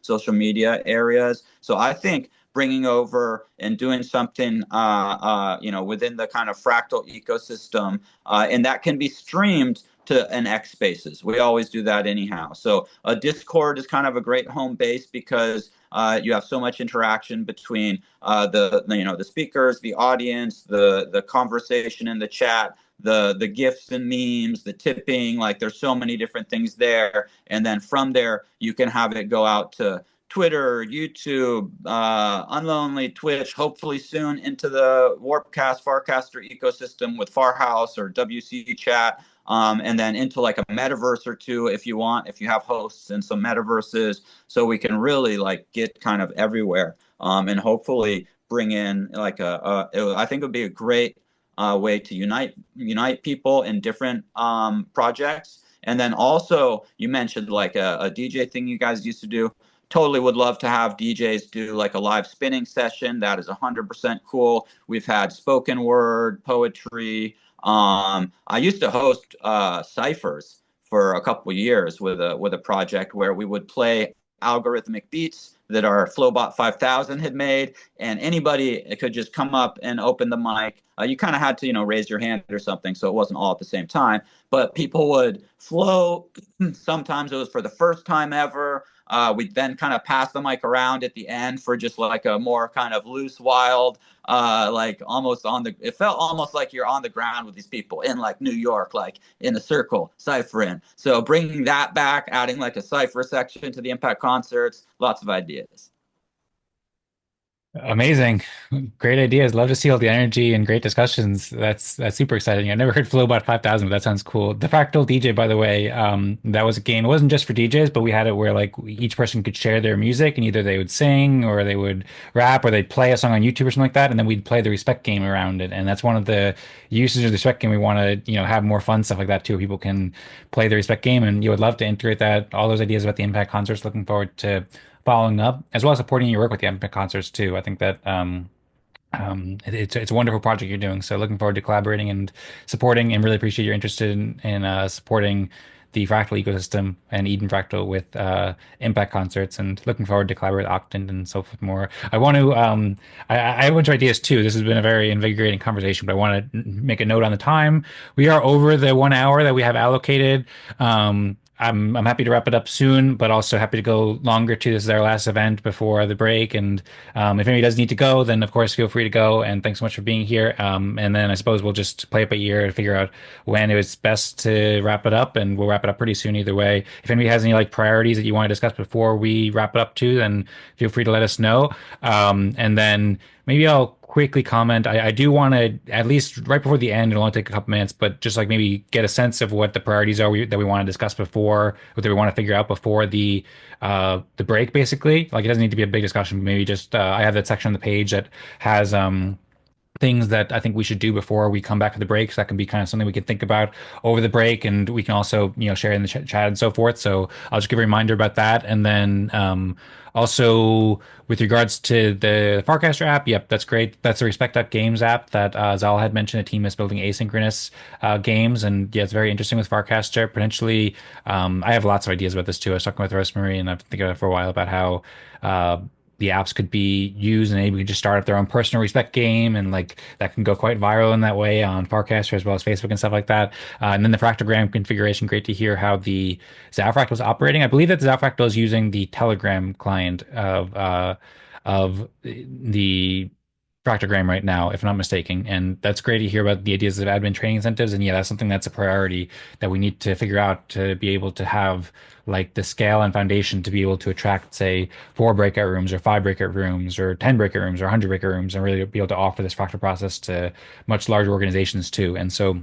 social media areas. So I think bringing over and doing something within the kind of fractal ecosystem, and that can be streamed to an X Spaces. We always do that anyhow. So Discord is kind of a great home base, because you have so much interaction between the speakers, the audience, the conversation in the chat, the gifs and memes, the tipping. Like there's so many different things there, and then from there you can have it go out to Twitter, YouTube, Unlonely, Twitch, hopefully soon into the Warpcast, Farcaster ecosystem with Farhouse or WC Chat, and then into like a metaverse or two if you want, if you have hosts in some metaverses, so we can really like get kind of everywhere, and hopefully bring in like I think it would be a great way to unite people in different projects. And then also you mentioned like a DJ thing you guys used to do. Totally would love to have DJs do like a live spinning session. That is 100% cool. We've had spoken word, poetry. I used to host ciphers for a couple of years with a project where we would play algorithmic beats that our Flowbot 5000 had made, and anybody could just come up and open the mic. You kind of had to raise your hand or something, so it wasn't all at the same time, but people would flow. Sometimes it was for the first time ever. We'd then kind of pass the mic around at the end for just like a more kind of loose, wild, like almost it felt almost like you're on the ground with these people in like New York, like in a circle, ciphering. So bringing that back, adding like a cipher section to the Impact concerts, lots of ideas. Amazing. Great ideas. Love to see all the energy and great discussions. That's super exciting. I never heard Flowbot 5000, but that sounds cool. The Fractal DJ, by the way, that was a game. It wasn't just for DJs, but we had it where like each person could share their music, and either they would sing or they would rap or they'd play a song on YouTube or something like that, and then we'd play the respect game around it. And that's one of the uses of the respect game. We want to, have more fun stuff like that too. People can play the respect game, and you would love to integrate that, all those ideas about the Impact concerts. Looking forward to following up, as well as supporting your work with the Epic concerts too. I think that it's a wonderful project you're doing. So looking forward to collaborating and supporting, and really appreciate your interest in supporting the Fractal ecosystem and Eden Fractal with Impact concerts, and looking forward to collaborate with Octant and so forth more. I want to I have a bunch of ideas too. This has been a very invigorating conversation, but I want to make a note on the time. We are over the 1 hour that we have allocated. I'm happy to wrap it up soon, but also happy to go longer too. This is our last event before the break, and if anybody does need to go, then of course feel free to go. And thanks so much for being here. And then I suppose we'll just play it by ear and figure out when it was best to wrap it up, and we'll wrap it up pretty soon either way. If anybody has any like priorities that you want to discuss before we wrap it up too, then feel free to let us know. And then maybe I'll quickly comment. I do want to, at least right before the end, it'll only take a couple minutes, but just like maybe get a sense of what the priorities are that we want to discuss before, what we want to figure out before the break, basically. Like it doesn't need to be a big discussion, but maybe just I have that section on the page that has things that I think we should do before we come back to the break. So that can be kind of something we can think about over the break, and we can also, share in the chat and so forth. So I'll just give a reminder about that. And then also with regards to the Farcaster app, yep, that's great. That's the Respect.Games app that Zal had mentioned. A team is building asynchronous games, and yeah, it's very interesting with Farcaster. Potentially, I have lots of ideas about this too. I was talking with Rosmari, and I've been thinking about it for a while about how the apps could be used, and maybe we could just start up their own personal respect game, and like that can go quite viral in that way on Farcaster as well as Facebook and stuff like that. And then the fractogram configuration, great to hear how the Zaal Fractal is operating. I believe that Zaal Fractal is using the Telegram client of the Fractogram right now, if I'm not mistaken. And that's great to hear about the ideas of admin training incentives. And yeah, that's something that's a priority that we need to figure out to be able to have like the scale and foundation to be able to attract, say, 4 breakout rooms or 5 breakout rooms or 10 breakout rooms or 100 breakout rooms, and really be able to offer this fractal process to much larger organizations too. And so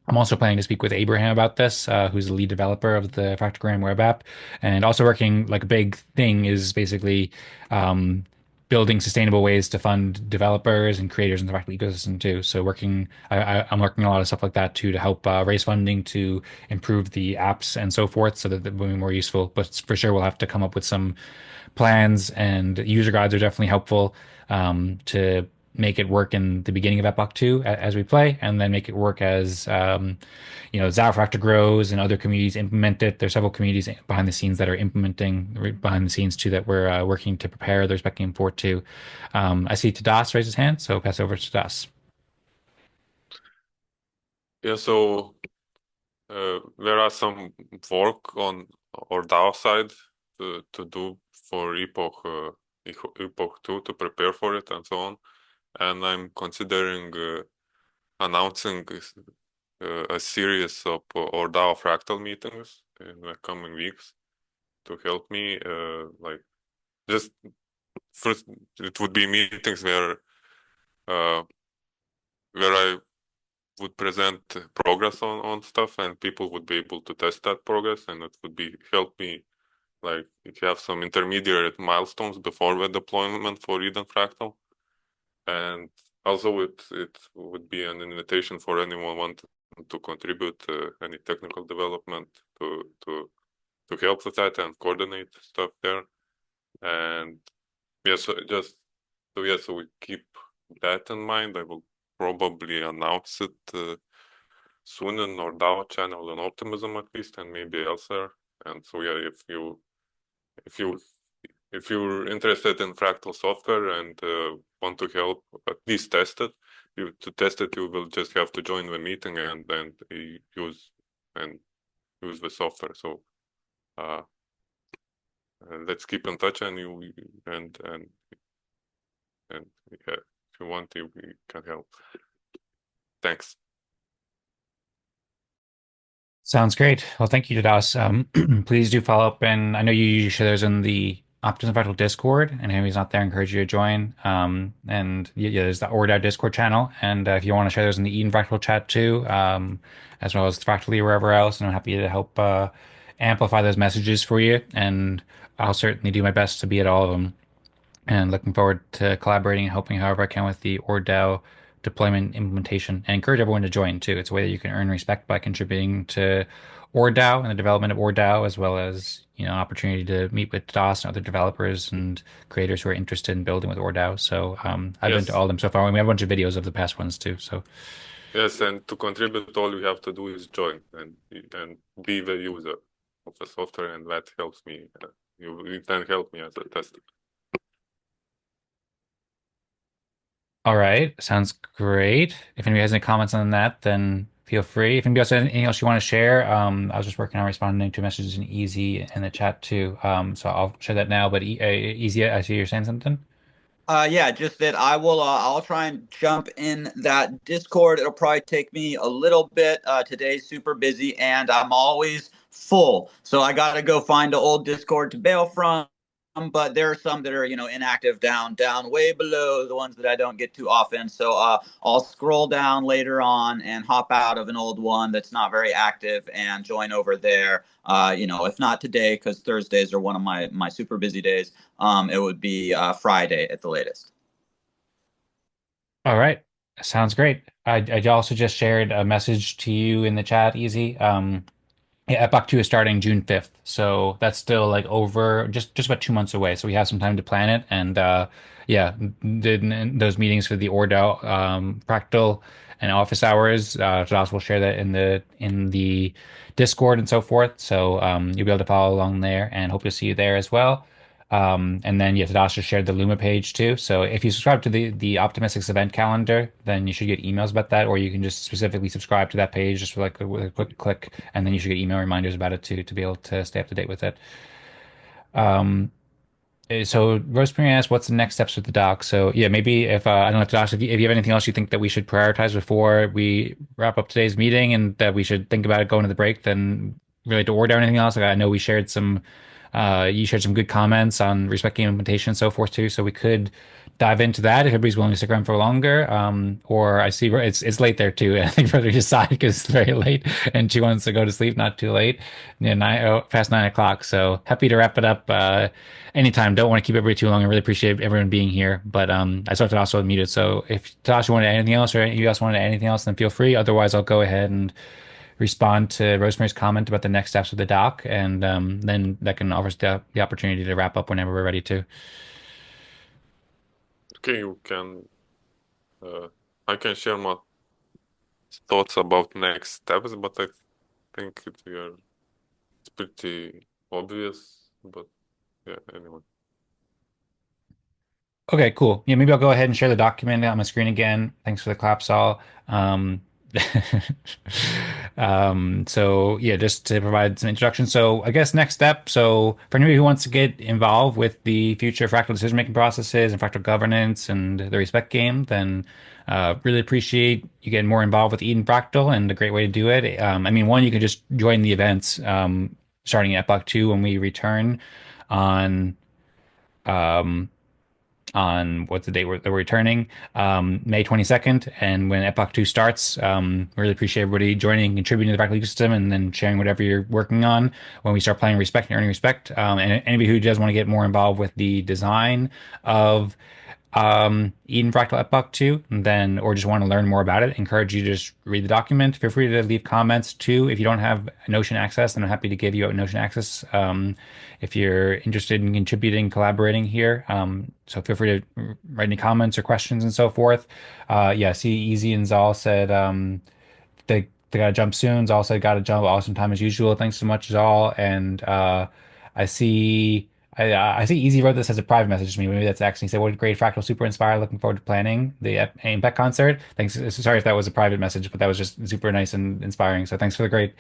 I'm also planning to speak with Abraham about this, who's the lead developer of the Fractogram web app, and also working like a big thing is basically building sustainable ways to fund developers and creators in the Fractal ecosystem too. So I'm working on a lot of stuff like that too to help raise funding to improve the apps and so forth, so that they'll be more useful. But for sure, we'll have to come up with some plans, and user guides are definitely helpful to make it work in the beginning of Epoch 2 as we play, and then make it work as Zaal Fractal grows and other communities implement it. There's several communities behind the scenes that are implementing behind the scenes too that we're working to prepare the respect game for too. I see Tadas raise his hand, so pass over to Tadas. Yeah, so there are some work on ORDAO side to do for Epoch 2 to prepare for it and so on. And I'm considering announcing a series of ORDAO fractal meetings in the coming weeks to help me. Like, just first, it would be meetings where I would present progress on stuff, and people would be able to test that progress, and it would be help me, like, if you have some intermediate milestones before the deployment for Eden Fractal. And also it would be an invitation for anyone wanting to contribute any technical development to help with that and coordinate stuff there. And yeah, so so we keep that in mind. I will probably announce it soon in our DAO channel and Optimism at least, and maybe elsewhere. And so yeah, if you're interested in fractal software and want to help at least test it, you will just have to join the meeting and use the software. So let's keep in touch, and yeah, if you want, you can help. Thanks. Sounds great. Well, thank you, Tadas. Please do follow up, and I know you usually share those in the Optimism Fractal Discord, and if he's not there, I encourage you to join. And yeah, there's the ORDAO Discord channel, and if you want to share those in the Eden Fractal chat too, as well as Fractally or wherever else, and I'm happy to help amplify those messages for you, and I'll certainly do my best to be at all of them. And looking forward to collaborating and helping however I can with the ORDAO deployment implementation, and encourage everyone to join too. It's a way that you can earn respect by contributing to ORDAO and the development of ORDAO, as well as opportunity to meet with DOS and other developers and creators who are interested in building with ORDAO. So I've been to all of them so far, and we have a bunch of videos of the past ones too. So yes, and to contribute, all you have to do is join and be the user of the software, and that helps me. You can help me as a tester. all right, sounds great. If anybody has any comments on that, then feel free. If anybody else has anything else you want to share, I was just working on responding to messages in Easy in the chat too. So I'll share that now. But Easy, I see you're saying something. Yeah, just that I will. I'll try and jump in that Discord. It'll probably take me a little bit. Today's super busy, and I'm always full, so I got to go find an old Discord to bail from. But there are some that are, inactive down way below the ones that I don't get too often. So I'll scroll down later on and hop out of an old one that's not very active and join over there. If not today, because Thursdays are one of my super busy days. It would be Friday at the latest. All right. Sounds great. I also just shared a message to you in the chat, Easy. Yeah, Epoch 2 is starting June 5th. So that's still like over just about 2 months away. So we have some time to plan it. And yeah, those meetings for the ORDAO Fractal and office hours, Josh will share that in the Discord and so forth. So you'll be able to follow along there and hope to see you there as well. And then yeah, Tadasha shared the Luma page too. So if you subscribe to the Optimistics event calendar, then you should get emails about that, or you can just specifically subscribe to that page just with a quick click, and then you should get email reminders about it too to be able to stay up to date with it. Um, so Rosemary asked, "What's the next steps with the doc?" So yeah, maybe if I don't know, Josh, if you have anything else you think that we should prioritize before we wrap up today's meeting, and that we should think about it going to the break, then relate to order or anything else. Like, I know we shared some, you shared some good comments on respect game implementation and so forth too. So we could dive into that if everybody's willing to stick around for longer. Or I see it's late there too. I think Brother decide because it's very late and she wants to go to sleep, not too late. Yeah, past 9 o'clock. So happy to wrap it up. Anytime. Don't want to keep everybody too long. I really appreciate everyone being here. But I started also muted. So if Tasha wanted to add anything else or you guys wanted to add anything else, then feel free. Otherwise, I'll go ahead and respond to Rosemary's comment about the next steps of the doc, and then that can offer us the opportunity to wrap up whenever we're ready to. Okay, you can. I can share my thoughts about next steps, but I think it's pretty obvious. But yeah, anyway. Okay, cool. Yeah, maybe I'll go ahead and share the document on my screen again. Thanks for the claps, all. So yeah, just to provide some introduction. So I guess next step. So for anybody who wants to get involved with the future fractal decision making processes and fractal governance and the respect game, then really appreciate you getting more involved with Eden Fractal, and a great way to do it. I mean, one, you can just join the events starting at Epoch 2 when we return on um, what's the date that we're returning, May 22nd. And when Epoch 2 starts, really appreciate everybody joining, contributing to the Fractal ecosystem, and then sharing whatever you're working on when we start playing Respect and earning respect. And anybody who does want to get more involved with the design of Eden Fractal Epoch 2, then, or just want to learn more about it, encourage you to just read the document. Feel free to leave comments too. If you don't have Notion access, then I'm happy to give you a Notion access. If you're interested in contributing, collaborating here, so feel free to write any comments or questions and so forth. Yeah, see, Easy and Zal said they got to jump soon. Zal said got to jump. Awesome time as usual. Thanks so much, Zal. And I see. I see Easy wrote this as a private message to me. Maybe that's actually, he said, "What a great fractal, super inspired. Looking forward to planning the Impact concert." Thanks. Sorry if that was a private message, but that was just super nice and inspiring. So uh, thanks for the great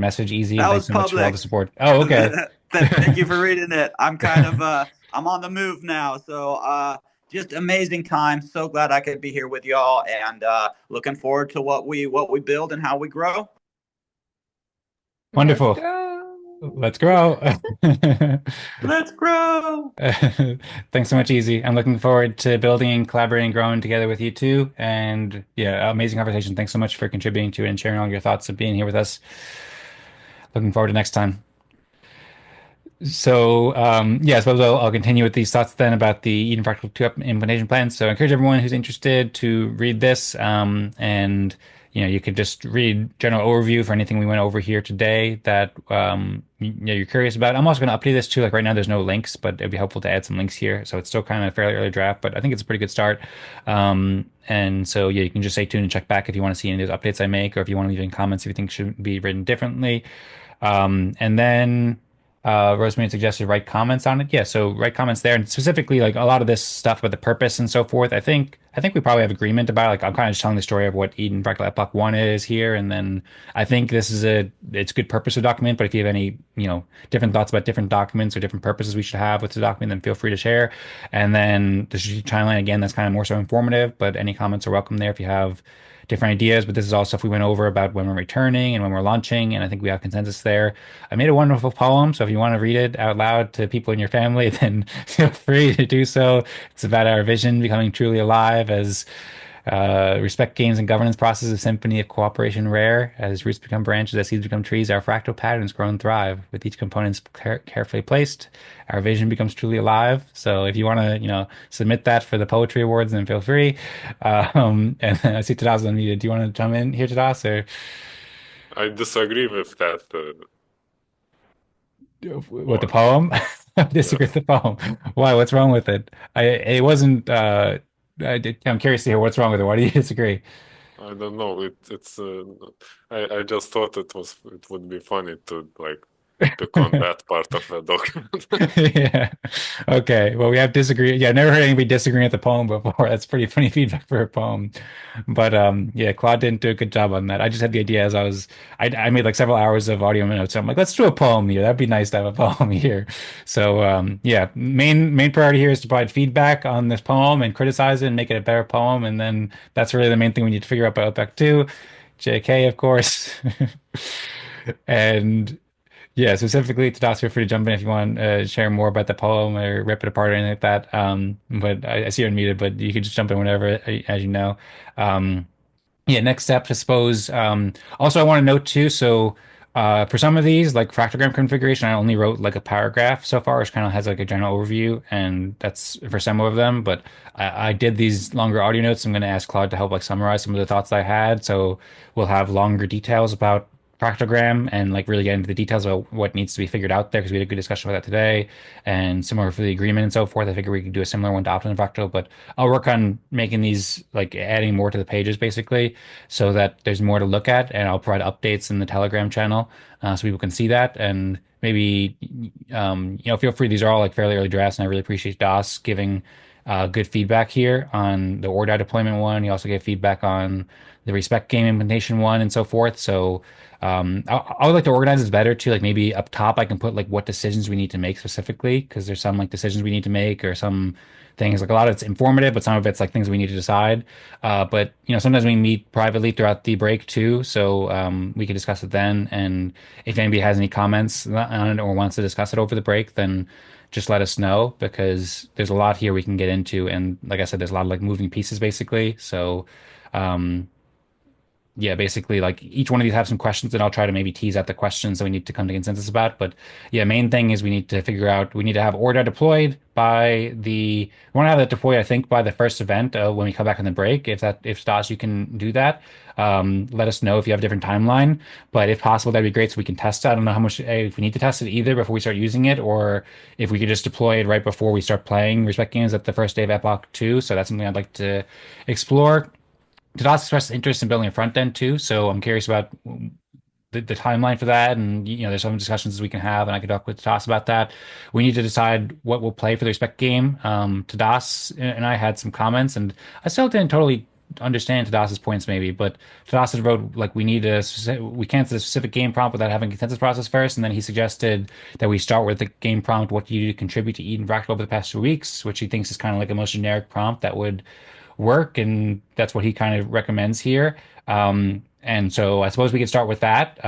message, Easy, and That thanks was so much for all the public. support. Oh, okay. Thank you for reading it. I'm kind of I'm on the move now, so just amazing time. So glad I could be here with y'all, and looking forward to what we build and how we grow. Let's Wonderful. go. Let's grow. Let's grow. Thanks so much, Easy. I'm looking forward to building and collaborating and growing together with you too. And yeah, amazing conversation. Thanks so much for contributing to it and sharing all your thoughts and being here with us. Looking forward to next time. So, yeah, I suppose I'll continue with these thoughts then about the Eden Fractal 2 implementation plan. So I encourage everyone who's interested to read this. And, you could just read general overview for anything we went over here today that, you're curious about. I'm also going to update this too. Like right now, there's no links, but it'd be helpful to add some links here. So it's still kind of a fairly early draft, but I think it's a pretty good start. And so, yeah, you can just stay tuned and check back if you want to see any of those updates I make, or if you want to leave any comments if you think should be written differently. And then, Rosemary suggested write comments on it. Yeah, so write comments there, and specifically like a lot of this stuff about the purpose and so forth. I think we probably have agreement about like I'm kind of just telling the story of what Eden Fractal Epoch 1 is here, and then I think this is it's good purpose of document. But if you have any different thoughts about different documents or different purposes we should have with the document, then feel free to share. And then the strategic timeline again, that's kind of more so informative, but any comments are welcome there if you have different ideas. But this is all stuff we went over about when we're returning and when we're launching, and I think we have consensus there. I made a wonderful poem, so if you want to read it out loud to people in your family, then feel free to do so. It's about our vision becoming truly alive as respect games and governance process of symphony of cooperation rare. As roots become branches, as seeds become trees, our fractal patterns grow and thrive. With each component carefully placed, our vision becomes truly alive. So if you want to, submit that for the poetry awards, then feel free. And I see Tadas unmuted. Do you want to jump in here, Tadas, or I disagree with that. with the poem? I disagree Yes. with the poem. Why? What's wrong with it? It wasn't. I'm curious to hear what's wrong with it. Why do you disagree? I don't know. It's. I just thought it would be funny to like pick on that part of the document. Yeah. Okay. Well, we have disagree. Yeah, I've never heard anybody disagreeing with the poem before. That's pretty funny feedback for a poem. But yeah, Claude didn't do a good job on that. I just had the idea as I made like several hours of audio notes. So I'm like, let's do a poem here. That'd be nice to have a poem here. So yeah, main priority here is to provide feedback on this poem and criticize it and make it a better poem. And then that's really the main thing we need to figure out about Outback 2. JK, of course. And yeah, specifically, Tadas, feel free to jump in if you want to share more about the poem or rip it apart or anything like that. But I see you're unmuted, but you can just jump in whenever, as you know. Um, yeah, next step, I suppose. Also, I want to note too, so for some of these, like fractogram configuration, I only wrote like a paragraph so far, which kind of has like a general overview, and that's for some of them. But I did these longer audio notes. I'm going to ask Claude to help like summarize some of the thoughts I had. So we'll have longer details about fractogram and like really get into the details about what needs to be figured out there because we had a good discussion about that today and similar for the agreement and so forth. I figure we could do a similar one to Optimum Fractal, but I'll work on making these like adding more to the pages basically so that there's more to look at, and I'll provide updates in the Telegram channel so people can see that. And maybe feel free. These are all like fairly early drafts, and I really appreciate Das giving good feedback here on the ORDAO deployment one. He also gave feedback on the respect game implementation one and so forth. So I would like to organize this better too. Like maybe up top, I can put like what decisions we need to make specifically, because there's some like decisions we need to make or some things like a lot of it's informative, but some of it's like things we need to decide. But sometimes we meet privately throughout the break too, so we can discuss it then. And if anybody has any comments on it or wants to discuss it over the break, then just let us know because there's a lot here we can get into. And like I said, there's a lot of like moving pieces basically. So um, yeah, basically, like each one of these have some questions, and I'll try to maybe tease out the questions that we need to come to consensus about. But yeah, main thing is we need to figure out we need to have order deployed by we want to have that deployed, I think, by the first event when we come back on the break. If Stas, you can do that, let us know if you have a different timeline. But if possible, that'd be great so we can test it. I don't know how much if we need to test it either before we start using it, or if we could just deploy it right before we start playing respect games at the first day of Epoch 2. So that's something I'd like to explore. Tadas expressed interest in building a front end too, so I'm curious about the timeline for that. And there's some discussions we can have, and I could talk with Tadas about that. We need to decide what we'll play for the respect game. Tadas and I had some comments, and I still didn't totally understand Tadas's points maybe, but Tadas wrote like we can't set a specific game prompt without having a consensus process first, and then he suggested that we start with the game prompt, what do you contribute to Eden Fractal over the past 2 weeks, which he thinks is kind of like a most generic prompt that would work, and that's what he kind of recommends here. And so I suppose we could start with that.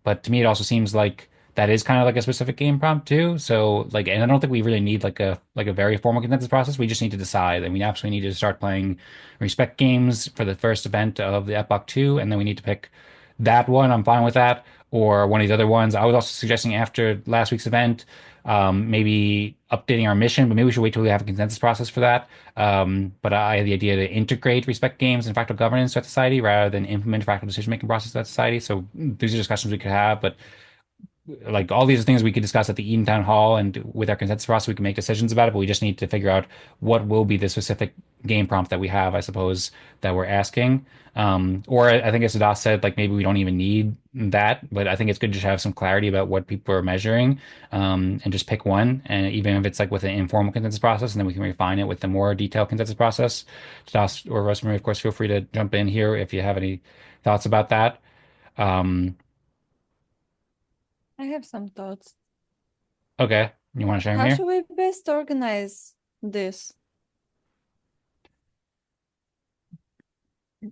But to me, it also seems like that is kind of like a specific game prompt too. So like, and I don't think we really need like a very formal consensus process. We just need to decide, and we absolutely need to start playing respect games for the first event of the Epoch 2, and then we need to pick that one. I'm fine with that, or one of these other ones. I was also suggesting after last week's event, maybe updating our mission, but maybe we should wait till we have a consensus process for that. But I had the idea to integrate respect games and fractal governance to society rather than implement fractal decision-making process to society. So these are discussions we could have, but like all these things we could discuss at the Eden Town Hall, and with our consensus process, we can make decisions about it. But we just need to figure out what will be the specific game prompt that we have, I suppose, that we're asking. Or I think as Sadas said, like maybe we don't even need that, but I think it's good to have some clarity about what people are measuring, and just pick one. And even if it's like with an informal consensus process, and then we can refine it with the more detailed consensus process. Sadas or Rosemary, of course, feel free to jump in here if you have any thoughts about that. Um, I have some thoughts. okay, you want to share them How here? should we best organize this?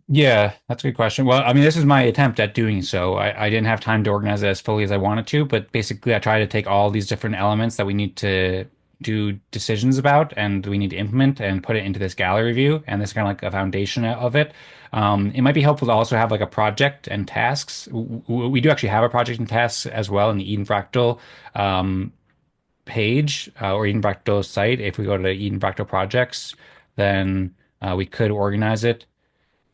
Yeah, that's a good question. Well, I mean, this is my attempt at doing so. I didn't have time to organize it as fully as I wanted to, but basically, I try to take all these different elements that we need to do decisions about and we need to implement and put it into this gallery view. And this is kind of like a foundation of it. It might be helpful to also have like a project and tasks. We do actually have a project and tasks as well in the Eden Fractal page or Eden Fractal site. If we go to Eden Fractal projects, then we could organize it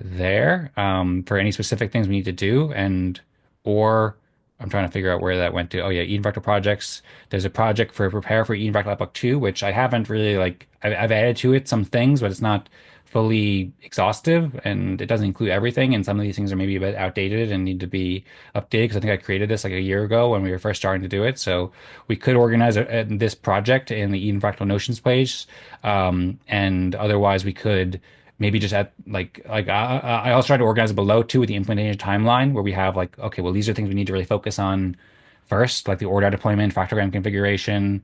there for any specific things we need to do, and or I'm trying to figure out where that went to. Oh yeah, Eden Fractal projects. There's a project for prepare for Eden Fractal Epoch 2, which I haven't really like. I've added to it some things, but it's not fully exhaustive and it doesn't include everything. And some of these things are maybe a bit outdated and need to be updated because I think I created this like a year ago when we were first starting to do it. So we could organize this project in the Eden Fractal Notions page, and otherwise we could maybe just at I also try to organize it below too with the implementation timeline where we have like, okay, well, these are things we need to really focus on first, like the ORDAO deployment, fractogram configuration,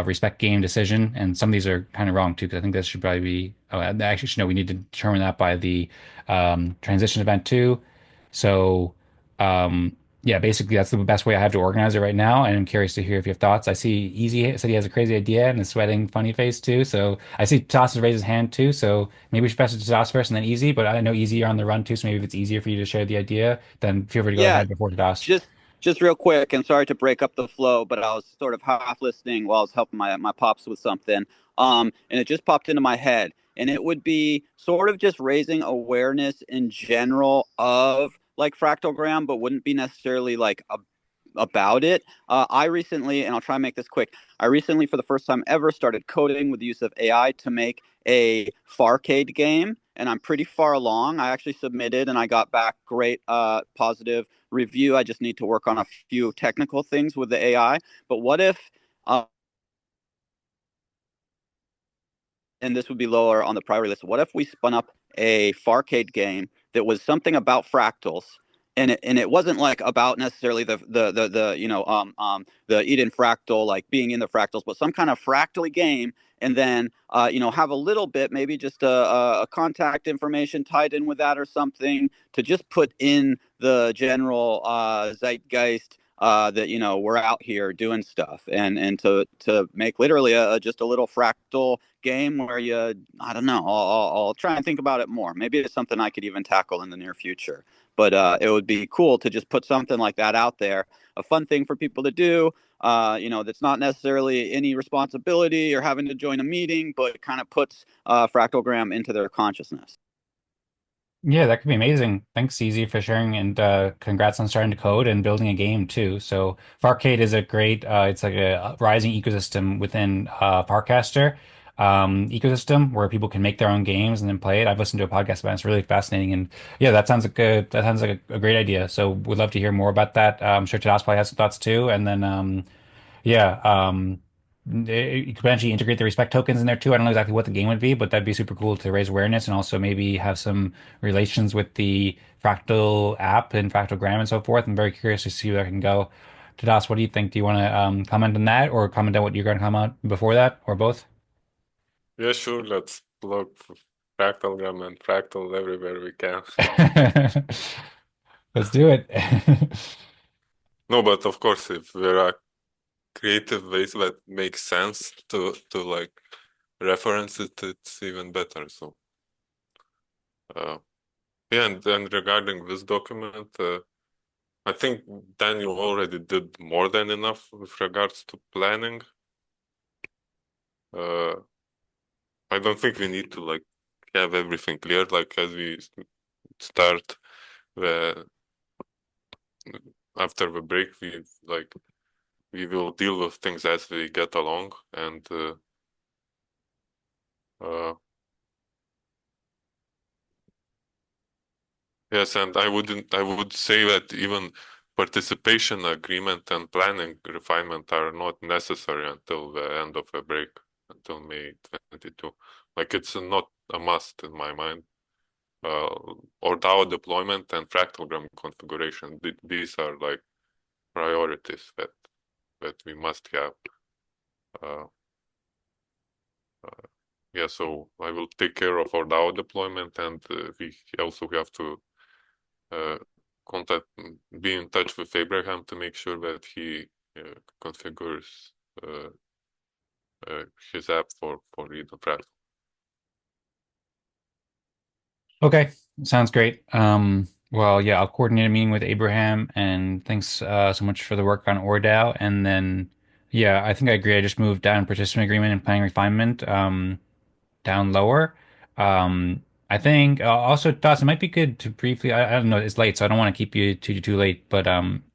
respect game decision. And some of these are kind of wrong too, because I think this should probably be, oh, actually, no, we need to determine that by the transition event too. So, yeah, basically that's the best way I have to organize it right now. And I'm curious to hear if you have thoughts. I see Easy said he has a crazy idea and is sweating funny face too. So I see Toss has raised his hand too. So maybe we should pass it to Toss first and then Easy. But I know Easy you're on the run too. So maybe if it's easier for you to share the idea, then feel free to go Yeah, ahead before Toss. just just real quick, and sorry to break up the flow, but I was sort of half listening while I was helping my pops with something. And it just popped into my head, and it would be sort of just raising awareness in general of like fractalgram, but wouldn't be necessarily like about it. I recently, and I'll try and make this quick. I recently, for the first time ever, started coding with the use of AI to make a Farcade game, and I'm pretty far along. I actually submitted, and I got back great, positive review. I just need to work on a few technical things with the AI. But what if, and this would be lower on the priority list, what if we spun up a Farcade game that was something about fractals? And it wasn't like about necessarily the Eden fractal, like being in the fractals, but some kind of fractally game, and then have a little bit, maybe just a contact information tied in with that or something, to just put in the general zeitgeist that we're out here doing stuff, and to make literally just a little fractal game where I don't know, I'll try and think about it more. Maybe it's something I could even tackle in the near future. But it would be cool to just put something like that out there, a fun thing for people to do. That's not necessarily any responsibility or having to join a meeting, but it kind of puts fractalgram into their consciousness. Yeah, that could be amazing. Thanks, CZ, for sharing, and congrats on starting to code and building a game too. So Farcade is a great, it's like a rising ecosystem within Farcaster ecosystem where people can make their own games and then play it. I've listened to a podcast about it. It's really fascinating, and yeah, that sounds like a great idea. So we'd love to hear more about that. I'm sure Tadas probably has some thoughts too, and then yeah, you could potentially integrate the respect tokens in there too. I don't know exactly what the game would be, but that'd be super cool to raise awareness and also maybe have some relations with the Fractal app and Fractalgram and so forth. I'm very curious to see where that can go. Tadas, what do you think? Do you want to comment on that or comment on what you're going to comment before that or both? Yeah, sure. Let's plug Fractalgram and Fractal everywhere we can. Let's do it. No, but of course, if there are creative ways that make sense to like reference it, it's even better. So, uh, yeah, and then regarding this document, I think Daniel already did more than enough with regards to planning. Uh, I don't think we need to like have everything clear, like as we start the after the break, we like we will deal with things as we get along, and yes, and I would say that even participation agreement and planning refinement are not necessary until the end of the break, until May 22. Like, it's not a must in my mind. ORDAO deployment and fractalgram configuration, these are like priorities that we must have. Uh, yeah, so I will take care of ORDAO deployment, and we also have to contact, be in touch with Abraham to make sure that he configures his app for Eden Fractal. Okay, sounds great. Well, yeah, I'll coordinate a meeting with Abraham, and thanks so much for the work on ORDAO. And then, yeah, I think I agree. I just moved down participant agreement and planning refinement. Down lower. Um, I think also, Dawson, it might be good to briefly. I don't know, it's late, so I don't want to keep you too late. But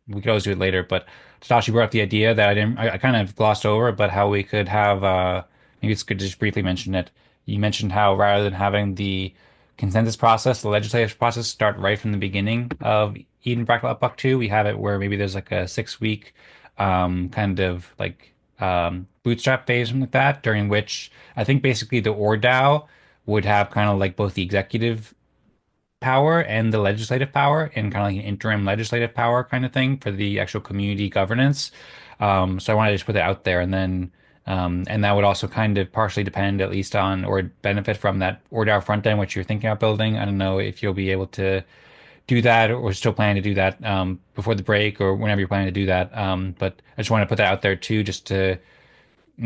we could always do it later. But Tadashi brought up the idea that I kind of glossed over, but how we could have maybe it's good to just briefly mention it. You mentioned how rather than having the consensus process, the legislative process start right from the beginning of Eden Fractal Epoch 2, we have it where maybe there's like a 6 week kind of like bootstrap phase, something like that, during which I think basically the ORDAO would have kind of like both the executive power and the legislative power, and kind of like an interim legislative power kind of thing for the actual community governance. So I wanted to just put it out there, and then and that would also kind of partially depend at least on or benefit from that ORDAO front end, which you're thinking about building. I don't know if you'll be able to do that or still planning to do that before the break or whenever you're planning to do that. But I just want to put that out there too, just to I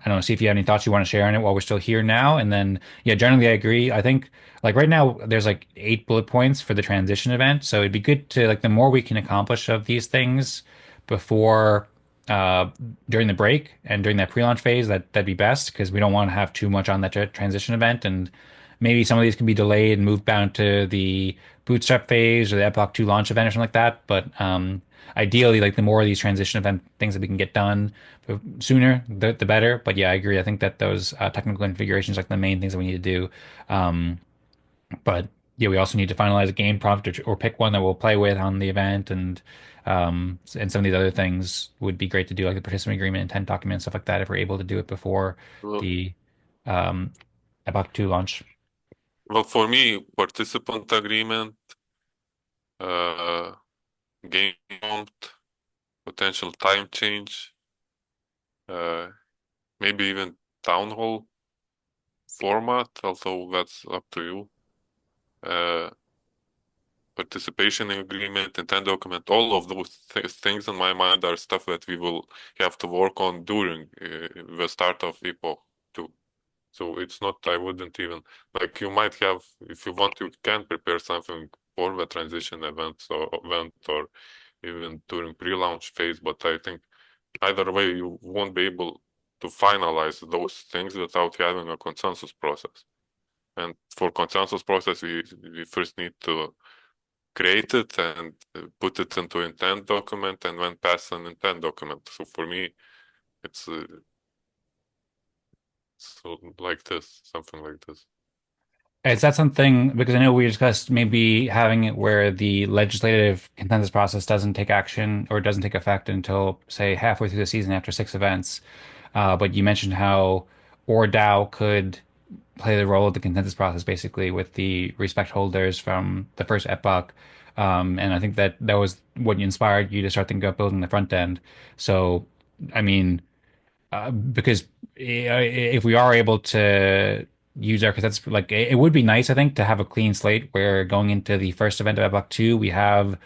don't know, see if you have any thoughts you want to share on it while we're still here now. And then, yeah, generally I agree. I think like right now there's like 8 bullet points for the transition event. So it'd be good to like the more we can accomplish of these things before uh during the break and during that pre-launch phase, that'd be best because we don't want to have too much on that transition event. And maybe some of these can be delayed and moved down to the bootstrap phase or the Epoch 2 launch event or something like that. But ideally, like the more of these transition event things that we can get done sooner, the better. But yeah, I agree. I think that those technical configurations are like the main things that we need to do. Um, but yeah, we also need to finalize a game prompt or pick one that we'll play with on the event, and some of these other things would be great to do, like the participant agreement, intent document, stuff like that, if we're able to do it before Well, the um, Epoch 2 launch. well, for me, participant agreement, uh, game prompt, potential time change, uh, maybe even town hall format, although that's up to you. Participation agreement, intent document, all of those things in my mind are stuff that we will have to work on during the start of Epoch 2. So it's not, I wouldn't even, like you might have, if you want, you can prepare something for the transition event or even during pre-launch phase, but I think either way, you won't be able to finalize those things without having a consensus process. And for consensus process, we first need to create it and put it into intent document and then pass an intent document. So for me, it's so like this, something like this. Is that something, because I know we discussed maybe having it where the legislative consensus process doesn't take action or doesn't take effect until, say, halfway through the season after 6 events. But you mentioned how ORDAO could play the role of the consensus process basically with the respect holders from the first epoch. And I think that that was what inspired you to start thinking about building the front end. So, I mean, because if we are able to use our cassettes, like it would be nice, I think, to have a clean slate where going into the first event of Epoch 2, we have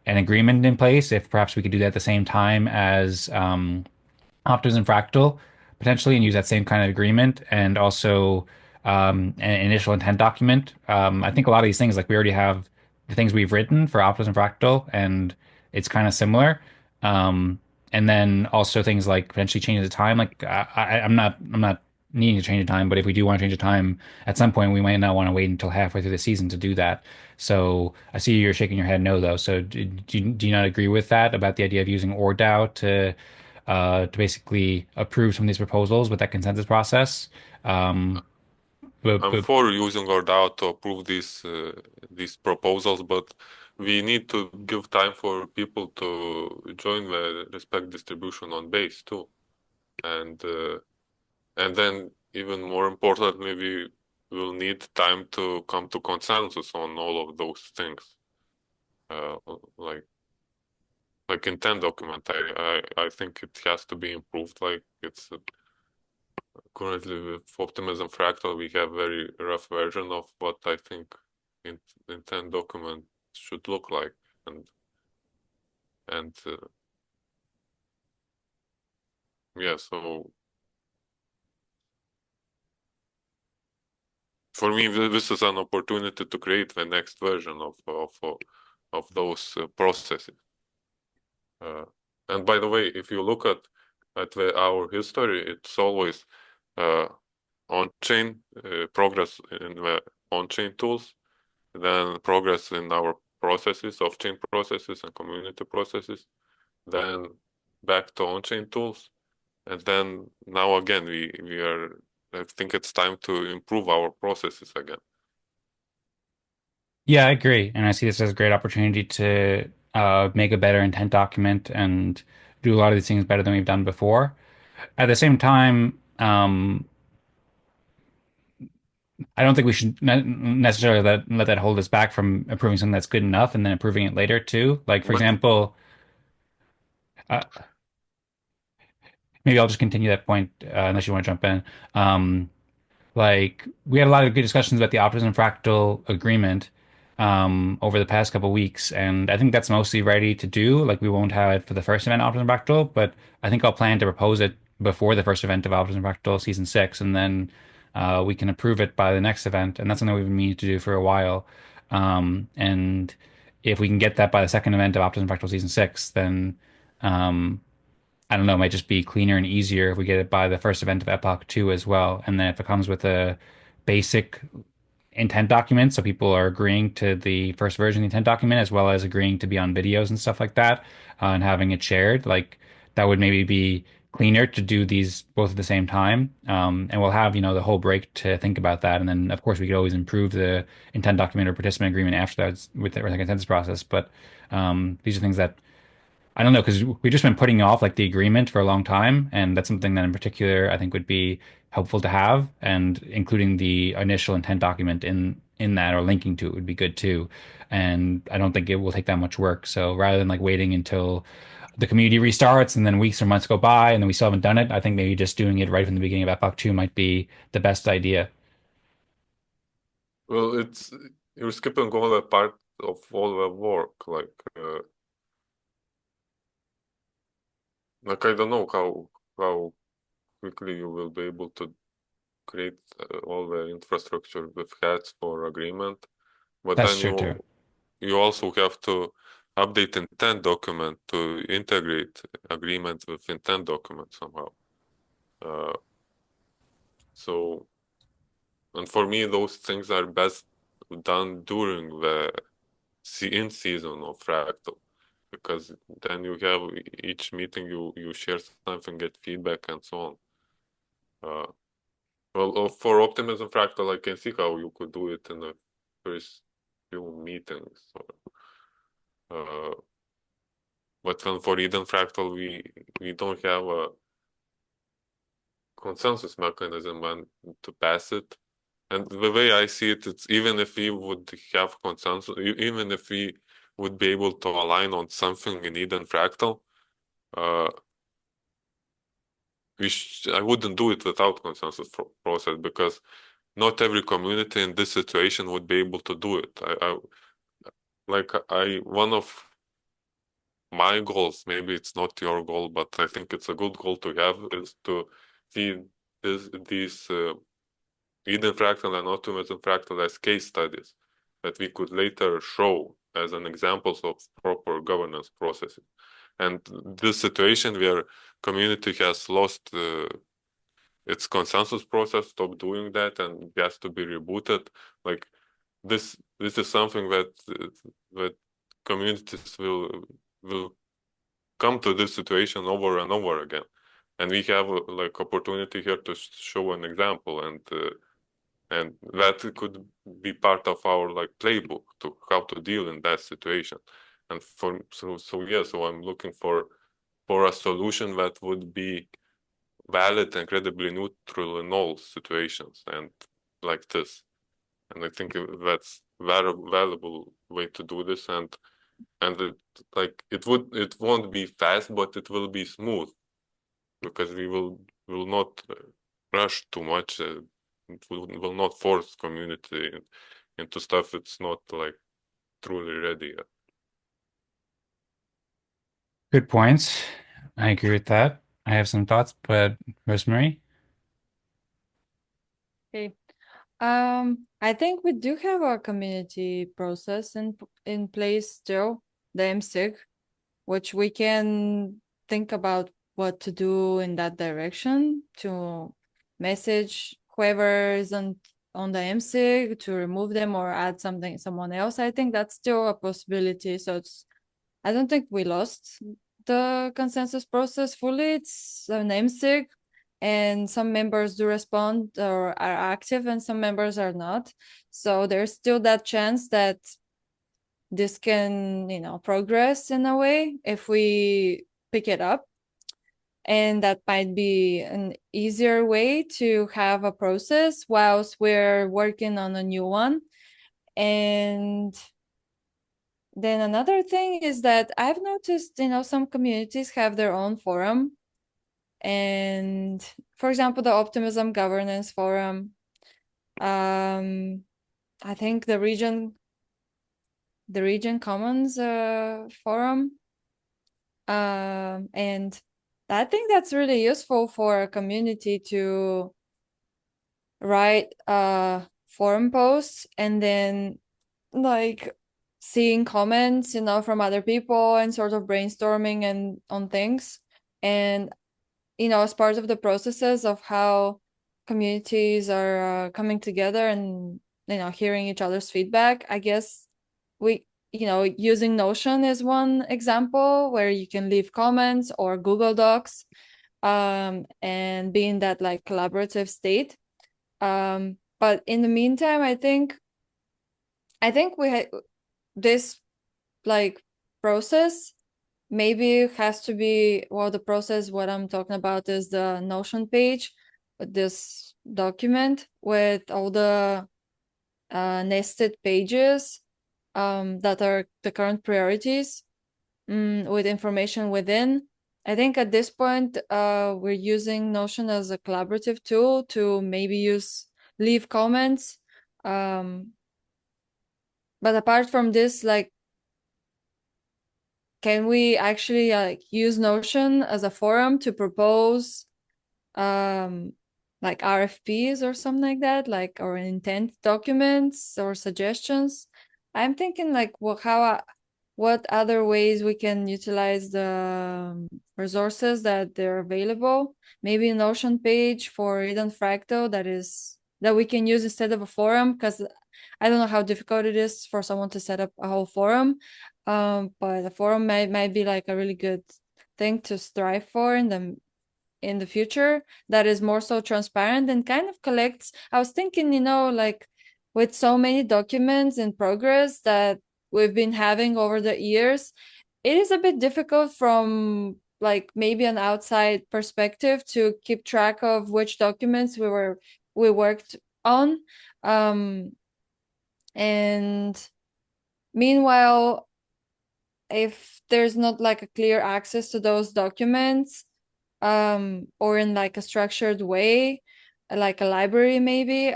an agreement in place. If perhaps we could do that at the same time as Optimus and Fractal potentially, and use that same kind of agreement, and also an initial intent document. I think a lot of these things, like we already have the things we've written for Optimus and Fractal, and it's kind of similar. Um, and then also things like potentially changing the time. Like I'm not needing to change the time, but if we do want to change the time at some point, we might not want to wait until halfway through the season to do that. So I see you're shaking your head no, though. So do you not agree with that about the idea of using ORDAO to to basically approve some of these proposals with that consensus process. I'm for using ORDAO to approve these proposals, but we need to give time for people to join the respect distribution on base too, and then even more importantly, we will need time to come to consensus on all of those things, uh, like intent document. I think it has to be improved. Like it's currently with Optimism Fractal, we have very rough version of what I think intent document should look like, and yeah. So for me, this is an opportunity to create the next version of those processes. And by the way, if you look at our history, it's always on-chain progress in the on-chain tools, then progress in our processes, off-chain processes and community processes, then back to on-chain tools, and then now again we are. I think it's time to improve our processes again. Yeah, I agree. And I see this as a great opportunity to make a better intent document and do a lot of these things better than we've done before. At the same time, I don't think we should necessarily let that hold us back from improving something that's good enough and then improving it later too. Like, for What example, uh, maybe I'll just continue that point unless you want to jump in. Um, Like we had a lot of good discussions about the Optimism Fractal agreement over the past couple of weeks, and I think that's mostly ready to do. Like we won't have it for the first event Optimism Fractal, but I think I'll plan to propose it before the first event of Optimism Fractal Season 6, and then we can approve it by the next event, and that's something we've been meaning to do for a while. And if we can get that by the second event of Optimism Fractal Season 6, then um, I don't know, it might just be cleaner and easier if we get it by the first event of Epoch 2 as well. And then if it comes with a basic intent document, so people are agreeing to the first version of the intent document as well as agreeing to be on videos and stuff like that, and having it shared, like that would maybe be cleaner to do these both at the same time. And we'll have, the whole break to think about that. And then, of course, we could always improve the intent document or participant agreement after that with the consensus process. But these are things that I don't know because we've just been putting off like the agreement for a long time, and that's something that in particular I think would be helpful to have, and including the initial intent document in that or linking to it would be good too. And I don't think it will take that much work. So rather than like waiting until the community restarts and then weeks or months go by and then we still haven't done it, I think maybe just doing it right from the beginning of Epoch 2 might be the best idea. Well, it's you're skipping all the part of all the work, like I don't know how quickly you will be able to create all the infrastructure with hats for agreement, but That's then true too. you also have to update intent document to integrate agreement with intent document somehow. So, and for me, those things are best done during the in season of Fractal, because then you have each meeting you share something, get feedback, and so on. Well, for Optimism Fractal, I can see how you could do it in the first few meetings. But then for Eden Fractal, we don't have a consensus mechanism and to pass it. And the way I see it, it's even if we would have consensus, even if we would be able to align on something in Eden Fractal, uh, I wouldn't do it without consensus process, because not every community in this situation would be able to do it. One of my goals, maybe it's not your goal, but I think it's a good goal to have, is to see these Eden Fractal and Optimism Fractal as case studies that we could later show as an examples of proper governance processes. And this situation where community has lost its consensus process, stopped doing that, and has to be rebooted, like this is something that communities will come to this situation over and over again. And we have like opportunity here to show an example, and that could be part of our like playbook to how to deal in that situation. And so I'm looking for a solution that would be valid, incredibly neutral in all situations, and like this. And I think that's valuable way to do this, and it won't be fast, but it will be smooth, because we will not rush too much. It will not force community into stuff it's not like truly ready yet. Good points. I agree with that. I have some thoughts, but Rosmari? Okay. I think we do have a community process in place still, the msig, which we can think about what to do in that direction to message whoever isn't on the msig to remove them or add someone else. I think that's still a possibility. So I don't think we lost the consensus process fully. It's an msig, and some members do respond or are active and some members are not. So there's still that chance that this can, progress in a way if we pick it up. And that might be an easier way to have a process whilst we're working on a new one. And then another thing is that I've noticed, some communities have their own forum. And for example, the Optimism Governance Forum, I think the Region Commons forum, and I think that's really useful for a community to write forum posts and then like seeing comments, from other people and sort of brainstorming and on things. And as part of the processes of how communities are coming together and hearing each other's feedback, I guess we using Notion is one example where you can leave comments, or Google Docs, and be in that like collaborative state. But in the meantime, I think we this like process maybe has to be, well, the process, what I'm talking about is the Notion page, this document with all the nested pages that are the current priorities, with information within. I think at this point, we're using Notion as a collaborative tool to maybe leave comments. But apart from this, like, can we actually use Notion as a forum to propose like RFPs or something like that, like, or intent documents or suggestions? I'm thinking like what other ways we can utilize the resources that they're available. Maybe a Notion page for Eden Fractal that we can use instead of a forum, because I don't know how difficult it is for someone to set up a whole forum. But a forum might be like a really good thing to strive for in the future, that is more so transparent and kind of collects. I was thinking, like with so many documents in progress that we've been having over the years, it is a bit difficult from like maybe an outside perspective to keep track of which documents we worked on. And meanwhile, if there's not like a clear access to those documents, or in like a structured way, like a library maybe,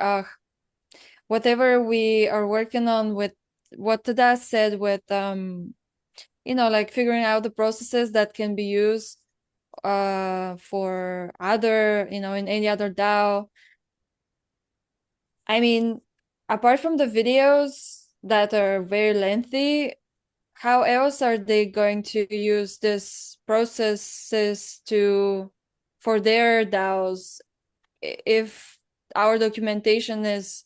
whatever we are working on with what Tadas said with like figuring out the processes that can be used for other, in any other DAO. I mean, apart from the videos that are very lengthy, how else are they going to use this processes for their DAOs if our documentation is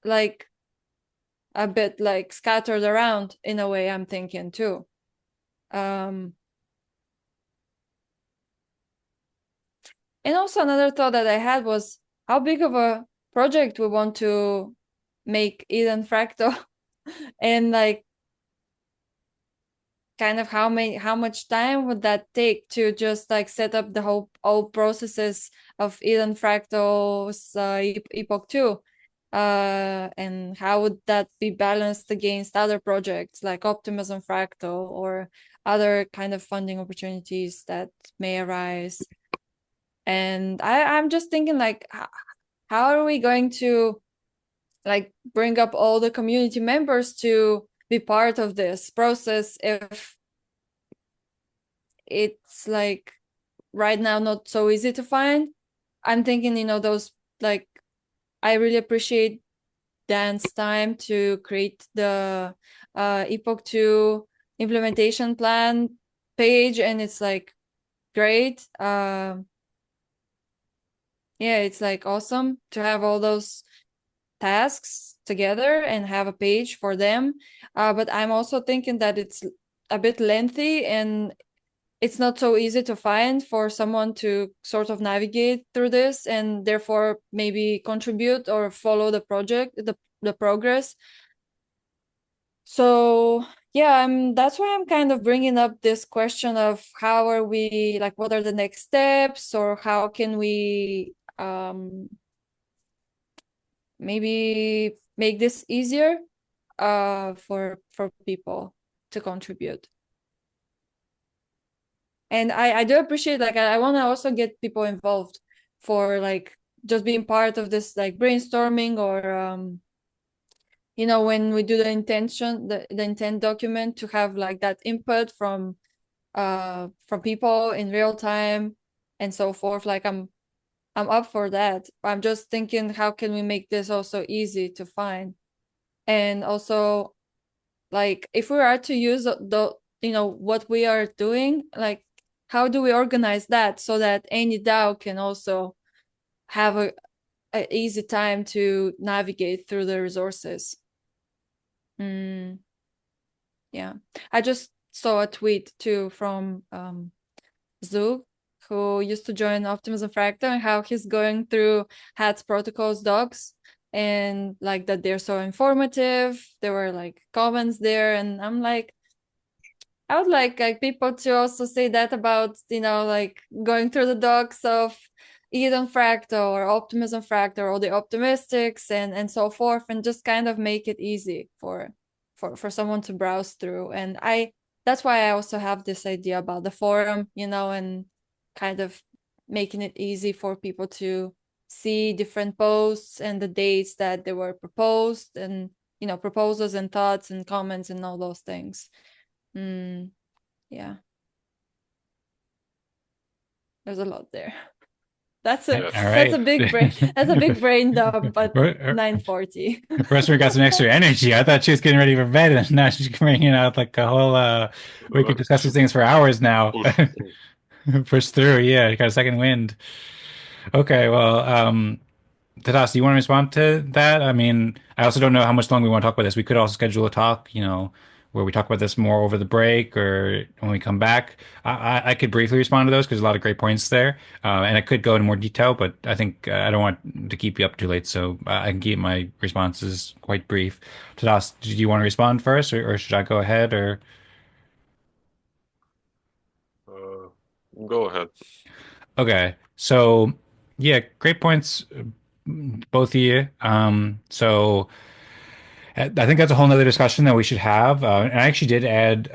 like a bit like scattered around in a way, I'm thinking too. And also another thought that I had was how big of a project we want to make Eden Fractal and like kind of how much time would that take to just like set up the whole all processes of Eden Fractal's Epoch 2, and how would that be balanced against other projects like Optimism Fractal or other kind of funding opportunities that may arise. And I'm just thinking like how are we going to like bring up all the community members to be part of this process if it's like right now not so easy to find. I'm thinking, those like I really appreciate Dan's time to create the Epoch 2 implementation plan page, and it's like great. Yeah, it's like awesome to have all those tasks together and have a page for them. But I'm also thinking that it's a bit lengthy and it's not so easy to find for someone to sort of navigate through this and therefore maybe contribute or follow the project, the progress. So yeah, that's why I'm kind of bringing up this question of how are we, like, what are the next steps, or how can we maybe make this easier for people to contribute. And I do appreciate, like, I want to also get people involved for like just being part of this like brainstorming, or when we do the intent document, to have like that input from people in real time and so forth. Like I'm up for that. I'm just thinking, how can we make this also easy to find? And also, like, if we are to use the what we are doing, like, how do we organize that so that any DAO can also have a easy time to navigate through the resources? Yeah, I just saw a tweet too from Zug, who used to join Optimism Fractal, and how he's going through HATS protocols docs, and like that they're so informative. There were like comments there, and I'm like, I would like people to also say that about like going through the docs of Eden Fractal or Optimism Fractal or the optimistics and so forth, and just kind of make it easy for someone to browse through. And that's why I also have this idea about the forum, and kind of making it easy for people to see different posts and the dates that they were proposed, and proposals and thoughts and comments and all those things. Yeah, there's a lot there. That's a Yes. All right. that's a big brain. That's a big brain dump, but 9:40. Rosmari got some extra energy. I thought she was getting ready for bed, and now she's bringing out like a whole. We could discuss these things for hours now. Push through. Push through. Yeah, you got a second wind. Okay, well, Tadas, do you want to respond to that? I mean, I also don't know how much longer we want to talk about this. We could also schedule a talk, where we talk about this more over the break or when we come back. I could briefly respond to those because there's a lot of great points there. And I could go into more detail, but I think I don't want to keep you up too late, so I can keep my responses quite brief. Tadas, do you want to respond first, or should I go ahead? Or Go ahead. Okay, so yeah, great points, both of you. So I think that's a whole nother discussion that we should have. And I actually did add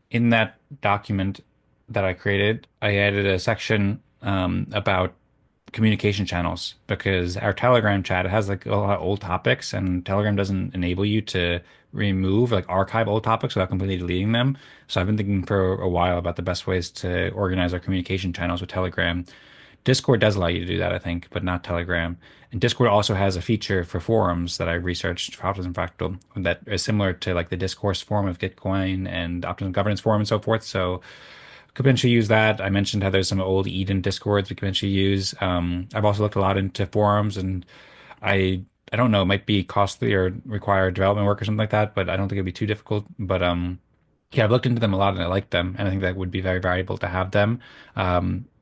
in that document that I created, I added a section about communication channels, because our Telegram chat has like a lot of old topics, and Telegram doesn't enable you to remove, like, archive old topics without completely deleting them. So I've been thinking for a while about the best ways to organize our communication channels with Telegram. Discord does allow you to do that, I think, but not Telegram. And Discord also has a feature for forums that I researched for Optimism Fractal that is similar to like the discourse forum of Gitcoin and Optimism Governance forum and so forth. So could potentially use that. I mentioned how there's some old Eden discords we could potentially use. I've also looked a lot into forums, and I don't know, it might be costly or require development work or something like that, but I don't think it'd be too difficult. But yeah, I've looked into them a lot and I like them, and I think that would be very valuable to have them.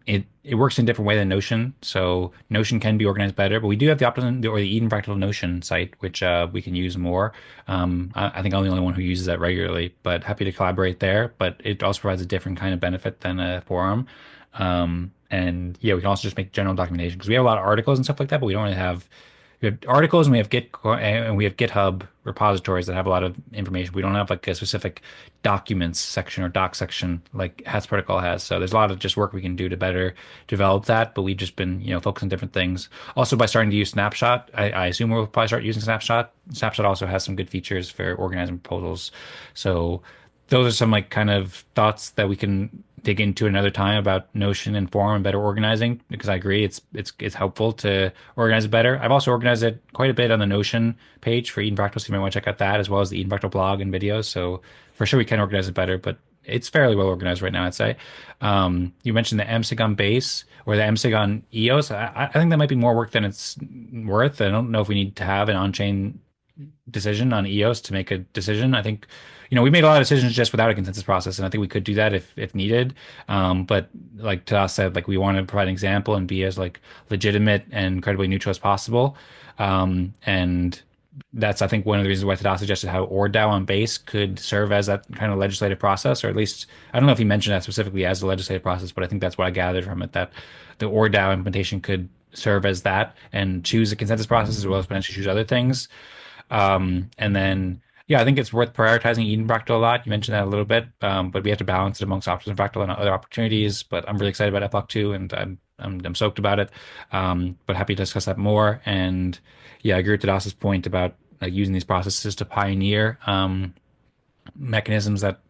it works in a different way than Notion. So Notion can be organized better, but we do have the option or the Eden Fractal Notion site, which we can use more. I think I'm the only one who uses that regularly, but happy to collaborate there. But it also provides a different kind of benefit than a forum. And yeah, we can also just make general documentation because we have a lot of articles and stuff like that, but we don't really have we have articles and we have Git and we have GitHub repositories that have a lot of information. We don't have like a specific documents section or doc section like Hats Protocol has. So there's a lot of just work we can do to better develop that. But we've just been, focused on different things. Also, by starting to use Snapshot, I assume we'll probably start using Snapshot. Snapshot also has some good features for organizing proposals. So those are some like kind of thoughts that we can dig into another time about Notion and Forum and better organizing because I agree it's helpful to organize it better. I've also organized it quite a bit on the Notion page for Eden Fractal, so you might want to check out that as well as the Eden Fractal blog and videos. So for sure we can organize it better, but it's fairly well organized right now, I'd say. You mentioned the msig on base or the msig on EOS. I think that might be more work than it's worth. I don't know if we need to have an on-chain decision on EOS to make a decision. I think, we made a lot of decisions just without a consensus process, and I think we could do that if needed. But like Tadas said, like we want to provide an example and be as like legitimate and incredibly neutral as possible. And that's I think one of the reasons why Tadas suggested how ORDAO on base could serve as that kind of legislative process, or at least I don't know if he mentioned that specifically as the legislative process, but I think that's what I gathered from it that the ORDAO implementation could serve as that and choose a consensus process as well as potentially choose other things. And then, yeah, I think it's worth prioritizing Eden Fractal a lot. You mentioned that a little bit, but we have to balance it amongst options and Fractal and other opportunities. But I'm really excited about Epoch 2, and I'm stoked about it. But happy to discuss that more. And yeah, I agree with Tadas's point about like using these processes to pioneer mechanisms that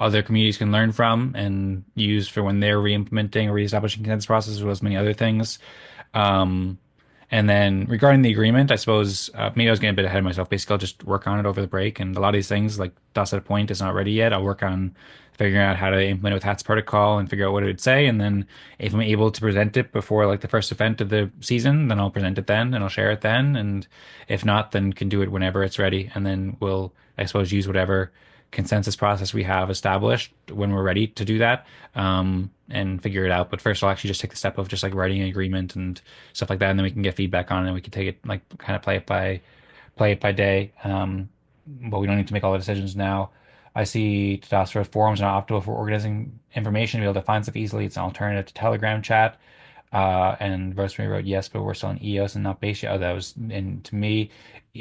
other communities can learn from and use for when they're re-implementing or reestablishing consensus processes as well as many other things. Um, and then regarding the agreement, I suppose maybe I was getting a bit ahead of myself. Basically, I'll just work on it over the break. And a lot of these things, like that's at a point, it's not ready yet. I'll work on figuring out how to implement it with Hats Protocol and figure out what it would say. And then if I'm able to present it before like the first event of the season, then I'll present it then and I'll share it then. And if not, then can do it whenever it's ready. And then we'll, I suppose, use whatever consensus process we have established when we're ready to do that and figure it out. But first, I'll actually just take the step of just like writing an agreement and stuff like that, and then we can get feedback on it. And we can take it like kind of play it by day. But we don't need to make all the decisions now. I see Tadastra forums are not optimal for organizing information to be able to find stuff easily. It's an alternative to Telegram chat. And Rosmari wrote yes, but we're still in EOS and not base yet. Oh, that was and to me,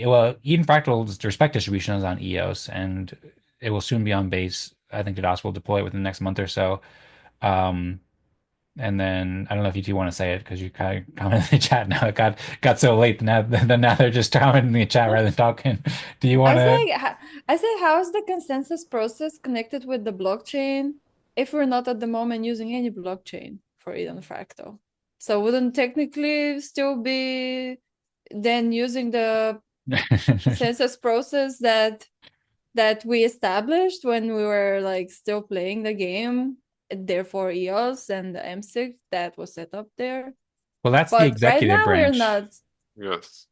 well, Eden Fractal's respect distribution is on EOS, and it will soon be on base. I think Dadas will deploy it within the next month or so. Um, and then I don't know if you two want to say it because you kind of commented in the chat now. It got so late. Now they're just commenting in the chat rather than talking. Do you want to? I say, how is the consensus process connected with the blockchain if we're not at the moment using any blockchain for Eden Fractal? So wouldn't technically still be then using the consensus process that we established when we were like still playing the game, therefore EOS and the msig that was set up there. Well, that's the But right executive now branch. we're not. Yes.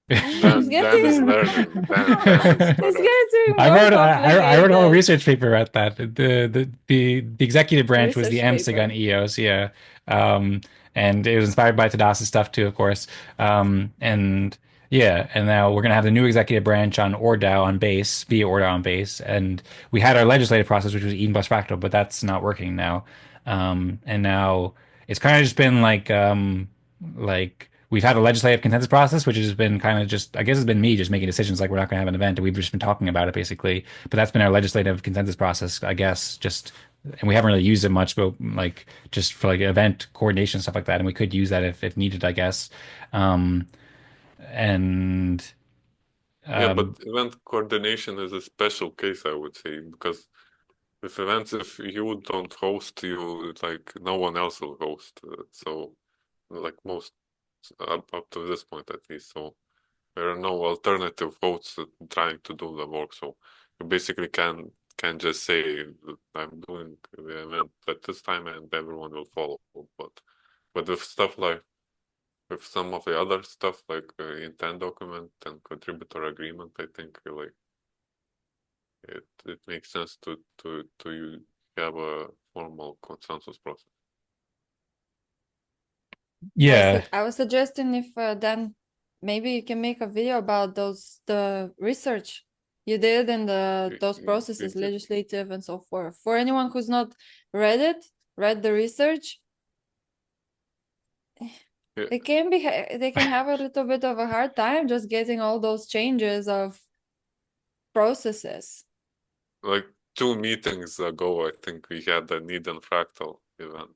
He's Dan is getting learning. Dan is he's learning. getting I more wrote a whole complicated. research paper about that. The executive branch was the Research MSig on paper. EOS, yeah. And it was inspired by Tadas's stuff too, of course. And yeah, and now we're gonna have the new executive branch on ORDAO on base, via ORDAO on base. And we had our legislative process, which was Eden plus Fractal, but that's not working now. And now it's kind of just been like we've had a legislative consensus process, which has been kind of just, I guess it's been me just making decisions like we're not going to have an event and we've just been talking about it basically. But that's been our legislative consensus process, I guess, just, and we haven't really used it much, but like just for like event coordination, stuff like that. And we could use that if needed, I guess. Um, and, Yeah, but um, event coordination is a special case, I would say, because with events, if you don't host, you like no one else will host. So, like most up to this point at least, so there are no alternative hosts trying to do the work. So you basically can just say I'm doing the event at this time and everyone will follow. But with stuff like with some of the other stuff like intent document and contributor agreement, I think like it makes sense to have a formal consensus process. Yeah. I was suggesting if then maybe you can make a video about the research you did and those processes, legislative and so forth. For anyone who's not read the research, they can have a little bit of a hard time just getting all those changes of processes. Like 2 meetings ago, I think we had an Eden Fractal event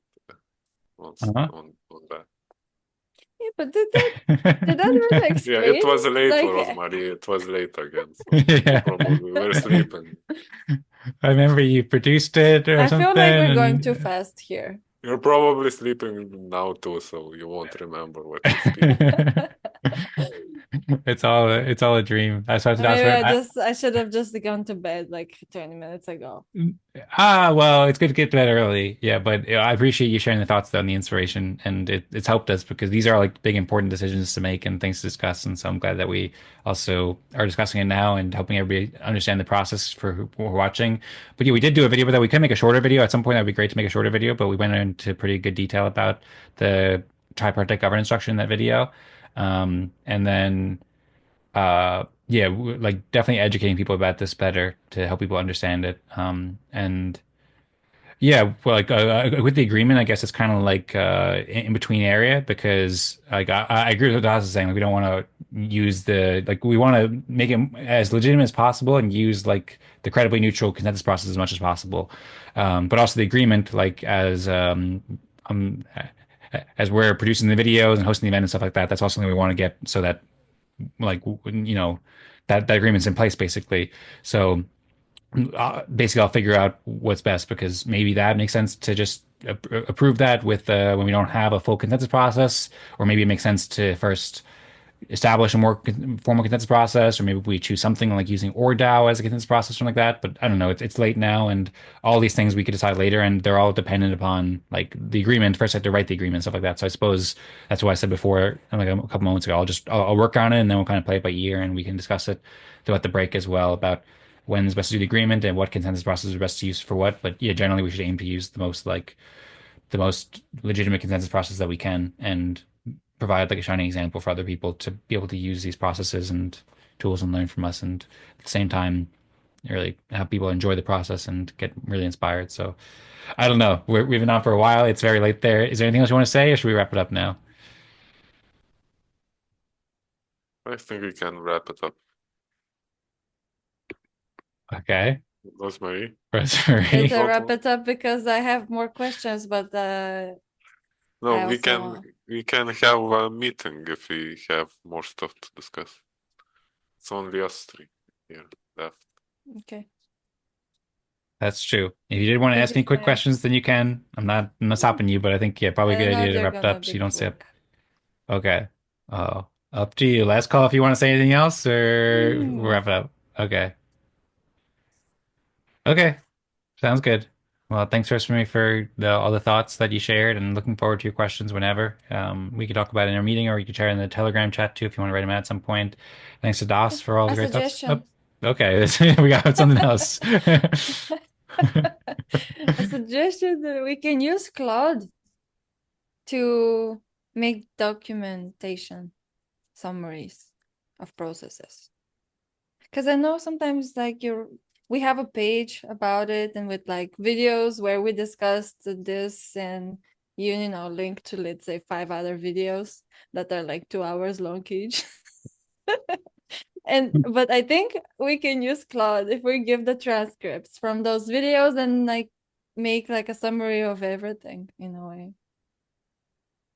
once Uh-huh. on that. Yeah, but did that really explain? Yeah, it was late, like, Rosmari. It was late again, so Yeah. you probably were sleeping. I remember you produced it or I something. feel like we're going too fast here. You're probably sleeping now too, so you won't remember what you speak. It's all a dream. I started to ask Maybe for I should have just gone to bed like 20 minutes ago. well, it's good to get to bed early. Yeah, but I appreciate you sharing the thoughts though, and the inspiration, and it's helped us because these are like big important decisions to make and things to discuss. And so I'm glad that we also are discussing it now and helping everybody understand the process for who are watching. But yeah, we did do a video, but that we could make a shorter video at some point. That'd be great to make a shorter video, but we went into pretty good detail about the tripartite governance structure in that video. And then yeah, like definitely educating people about this better to help people understand it. And yeah, well, like with the agreement, I guess it's kind of like in between area because like I agree with what Das is saying. Like we don't want to use the like we want to make it as legitimate as possible and use like the credibly neutral consensus process as much as possible. But also the agreement, like um as we're producing the videos and hosting the event and stuff like that, that's also something we want to get so that like that agreement's in place basically. So basically I'll figure out what's best because maybe that makes sense to just approve that with when we don't have a full consensus process, or maybe it makes sense to first establish a more formal consensus process, or maybe we choose something like using ORDAO as a consensus process, something like that. But I don't know. It's late now, and all these things we could decide later, and they're all dependent upon like the agreement. First, I have to write the agreement, stuff like that. So I suppose that's why I said before, like a couple moments ago, I'll work on it, and then we'll kind of play it by ear, and we can discuss it throughout the break as well about when's best to do the agreement and what consensus process is best to use for what. But yeah, generally we should aim to use the most legitimate consensus process that we can and provide like a shining example for other people to be able to use these processes and tools and learn from us, and at the same time really have people enjoy the process and get really inspired. So I don't know, we've been on for a while, it's very late there. Is there anything else you want to say, or should we wrap it up now? I think we can wrap it up. Okay. Rosemary? Rosemary. Let's wrap it up because I have more questions, but No, I we also can have a meeting if we have more stuff to discuss. It's only us three here left. okay. That's true. If you did want to Thank ask you any quick for questions, then you can. I'm not stopping you, but I think yeah, probably I a don't good know if idea to they're wrap it gonna up so be you don't say quick. okay. Up to you. Last call if you want to say anything else, or we'll Hmm. wrap it up. Okay. Okay. Sounds good. Well, thanks, Rosemary, for all the thoughts that you shared, and looking forward to your questions whenever. We could talk about it in our meeting, or you could share in the Telegram chat too if you want to write them out at some point. Thanks to Das for all the A great thoughts. Oh, suggestion. okay, we got something else. A suggestion that we can use Claude to make documentation summaries of processes. Because I know sometimes like we have a page about it and with like videos where we discussed this, and you know link to let's say 5 other videos that are like 2 hours long each. And but I think we can use Claude if we give the transcripts from those videos and like make like a summary of everything in a way.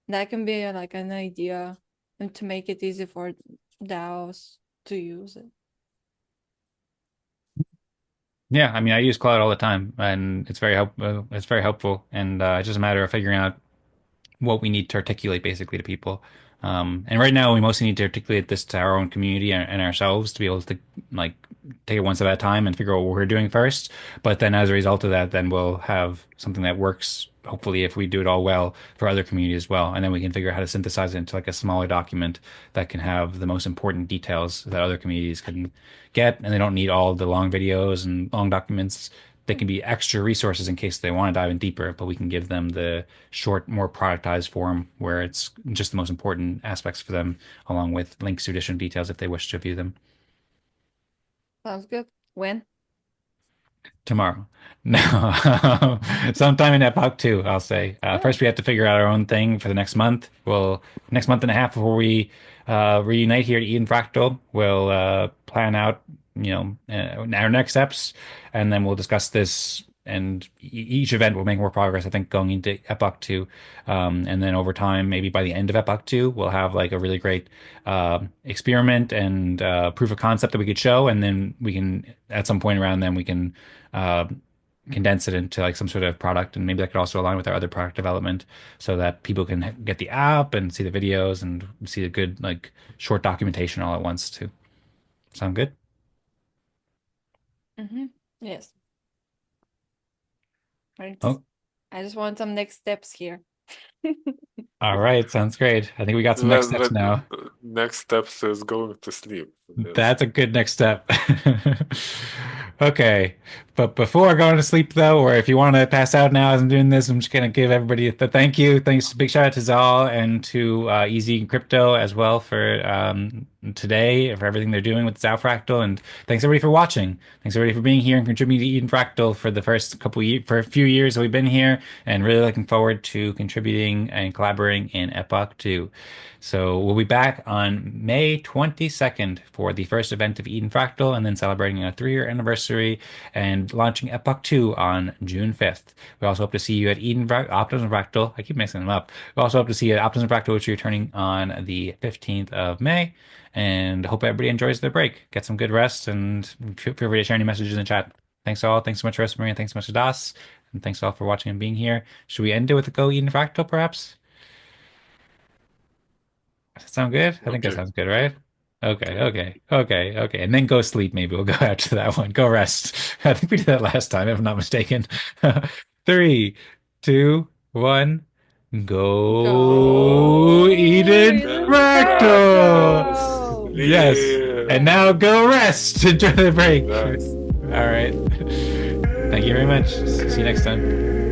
That can be like an idea and to make it easy for DAOs to use it. Yeah, I mean, I use Cloud all the time, and it's very helpful, and it's just a matter of figuring out what we need to articulate basically to people. And right now, we mostly need to articulate this to our own community and ourselves to be able to like take it one step at a time and figure out what we're doing first. But then, as a result of that, then we'll have something that works. Hopefully, if we do it all well for other communities as well, and then we can figure out how to synthesize it into like a smaller document that can have the most important details that other communities can get, and they don't need all the long videos and long documents they can be extra resources in case they want to dive in deeper, but we can give them the short, more productized form where it's just the most important aspects for them, along with links to additional details if they wish to view them. Sounds good. When? Tomorrow. No, sometime in Epoch 2, I'll say. First, we have to figure out our own thing for the next month. Well, next month and a half before we reunite here at Eden Fractal, we'll plan out, our next steps, and then we'll discuss this. And each event will make more progress, I think, going into Epoch 2. And then over time, maybe by the end of Epoch 2, we'll have like a really great experiment and proof of concept that we could show. And then we can, at some point around then, we can condense it into like some sort of product. And maybe that could also align with our other product development so that people can get the app and see the videos and see a good like short documentation all at once too. Sound good? Yes. Right. Oh. I just want some next steps here. All right, sounds great. I think we got some next steps now. Next steps is going to sleep. That's a good next step. Okay, but before going to sleep though, or if you want to pass out now as I'm doing this, I'm just gonna give everybody the thank you. Thanks, big shout out to Zaal and to EZ Crypto as well for today, for everything they're doing with Zaal Fractal, and thanks everybody for watching. Thanks everybody for being here and contributing to Eden Fractal for the first for a few years that we've been here, and really looking forward to contributing and collaborating in Epoch 2. So we'll be back on May 22nd for the first event of Eden Fractal, and then celebrating a 3-year anniversary and launching Epoch 2 on June 5th. We also hope to see you at Optimism Fractal. I keep mixing them up. We also hope to see you at Optimism Fractal, which is returning on the 15th of May. And hope everybody enjoys their break. Get some good rest, and feel free to share any messages in the chat. Thanks all. Thanks so much, Rosmari, and thanks so much, Tadas. And thanks all for watching and being here. Should we end it with a Go Eden Fractal, perhaps? Does that sound good? I think that sounds good, right? Okay. And then go sleep, maybe. We'll go after that one. Go rest. I think we did that last time, if I'm not mistaken. 3, 2, 1. Go Eden Fractal! Yes. And now go rest. Enjoy the break. All right. Thank you very much. See you next time.